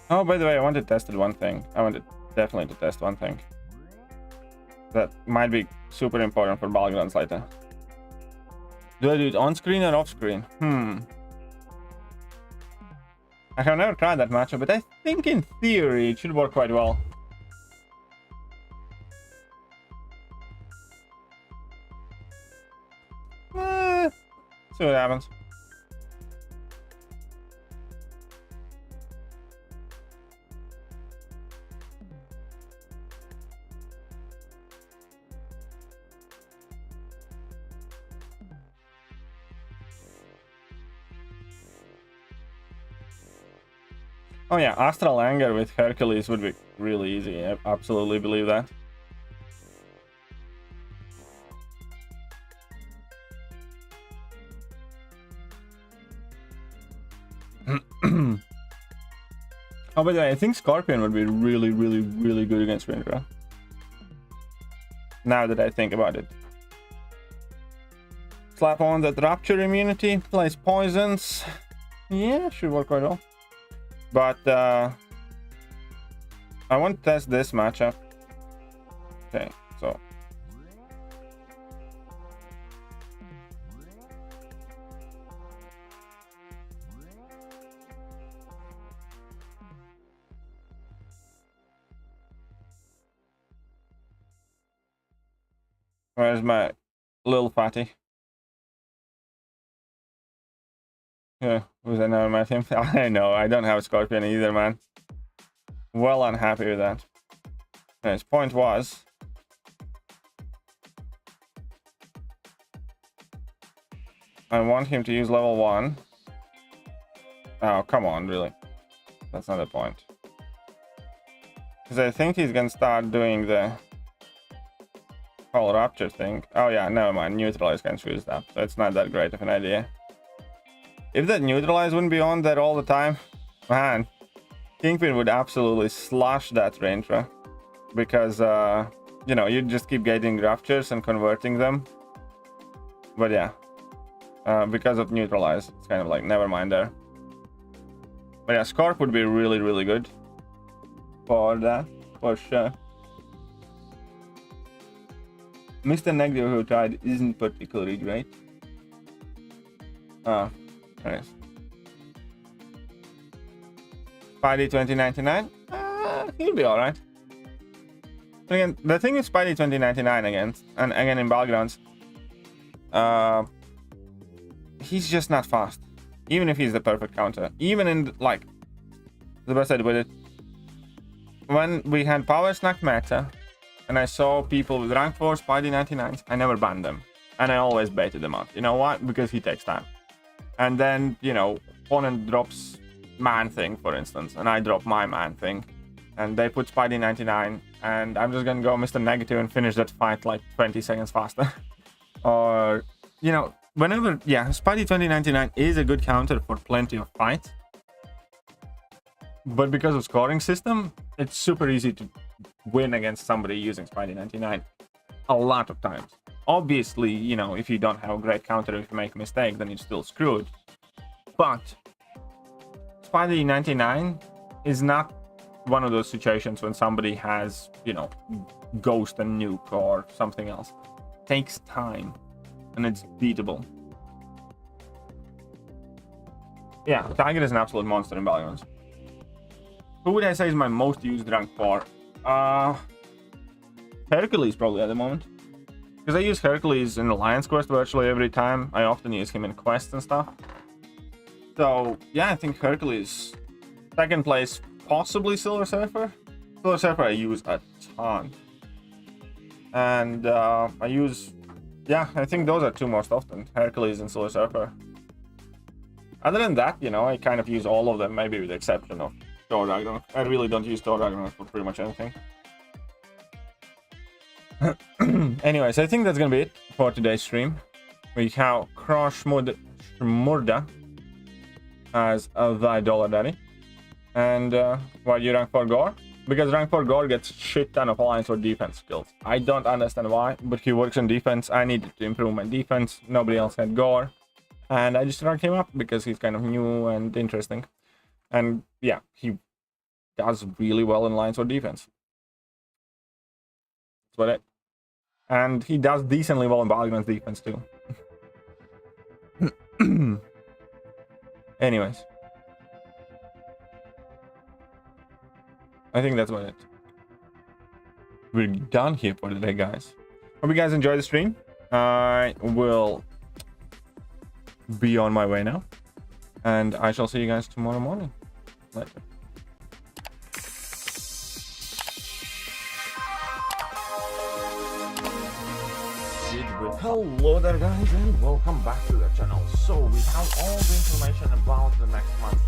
B: Oh, by the way, I wanted to test one thing. I wanted definitely to test one thing that might be super important for Battlegrounds later. Do I do it on screen or off screen? I have never tried that matchup, but I think in theory it should work quite well. See what happens. Oh yeah, Astral Anger with Hercules would be really easy. I absolutely believe that. Oh, by the way, I think Scorpion would be really, really, really good against Rindra. Now that I think about it. Slap on that Rapture immunity, place poisons. Yeah, should work quite well. But I want to test this matchup. Okay, so. Where's my little fatty? Yeah, was I never met him? I know, I don't have a Scorpion either, man. Well unhappy with that. And his point was... I want him to use level 1. Oh, come on, really. That's not the point. Because I think he's gonna start doing the whole Rapture thing. Oh yeah, never mind. Neutralize can choose that, so it's not that great of an idea. If that Neutralize wouldn't be on there all the time, man, Kingpin would absolutely slash that range, right? Because, you know, you just keep getting Raptures and converting them. But yeah, because of Neutralize, it's kind of like, never mind there. But yeah, Scorp would be really, really good for that, for sure. Mr. Negative who tried isn't particularly great. Nice. Spidey 2099, he'll be alright. Again, the thing is Spidey 2099 again, and again in Battlegrounds, he's just not fast. Even if he's the perfect counter. Even in, like, the best I did with it, when we had Power Snack meta, and I saw people with rank 4 Spidey 99s, I never banned them. And I always baited them out. You know why? Because he takes time. And then, you know, opponent drops man thing, for instance, and I drop my man thing. And they put Spidey 99, and I'm just gonna go Mr. Negative and finish that fight like 20 seconds faster. Or, you know, whenever, yeah, Spidey 2099 is a good counter for plenty of fights. But because of scoring system, it's super easy to win against somebody using Spidey 99 a lot of times. Obviously, you know, if you don't have a great counter, if you make a mistake, then you're still screwed. But Spidey 99 is not one of those situations when somebody has, you know, Ghost and Nuke or something else. It takes time, and it's beatable. Yeah, Tiger is an absolute monster in Battlegrounds. Who would I say is my most used rank 4? Hercules probably at the moment. Because I use Hercules in Alliance Quest virtually every time. I often use him in quests and stuff. So, yeah, I think Hercules. Second place, possibly Silver Surfer. Silver Surfer I use a ton. And I use... Yeah, I think those are two most often. Hercules and Silver Surfer. Other than that, you know, I kind of use all of them, maybe with the exception of Thor Ragnarok. I really don't use Thor Ragnarok for pretty much anything. Anyways, I think that's gonna be it for today's stream. We have Crush Murda as thy dollar daddy. And why do you rank 4 Gore? Because rank 4 Gore gets shit ton of alliance or defense skills. I don't understand why, but he works on defense. I needed to improve my defense. Nobody else had Gore. And I just ranked him up because he's kind of new and interesting. And yeah, he does really well in alliance or defense. That's what it. And he does decently well in Battlegrounds defense too. Anyways. I think that's about it. We're done here for today, guys. Hope you guys enjoyed the stream. I will be on my way now. And I shall see you guys tomorrow morning. Later. Hello there guys and welcome back to the channel. So we have all the information about the next month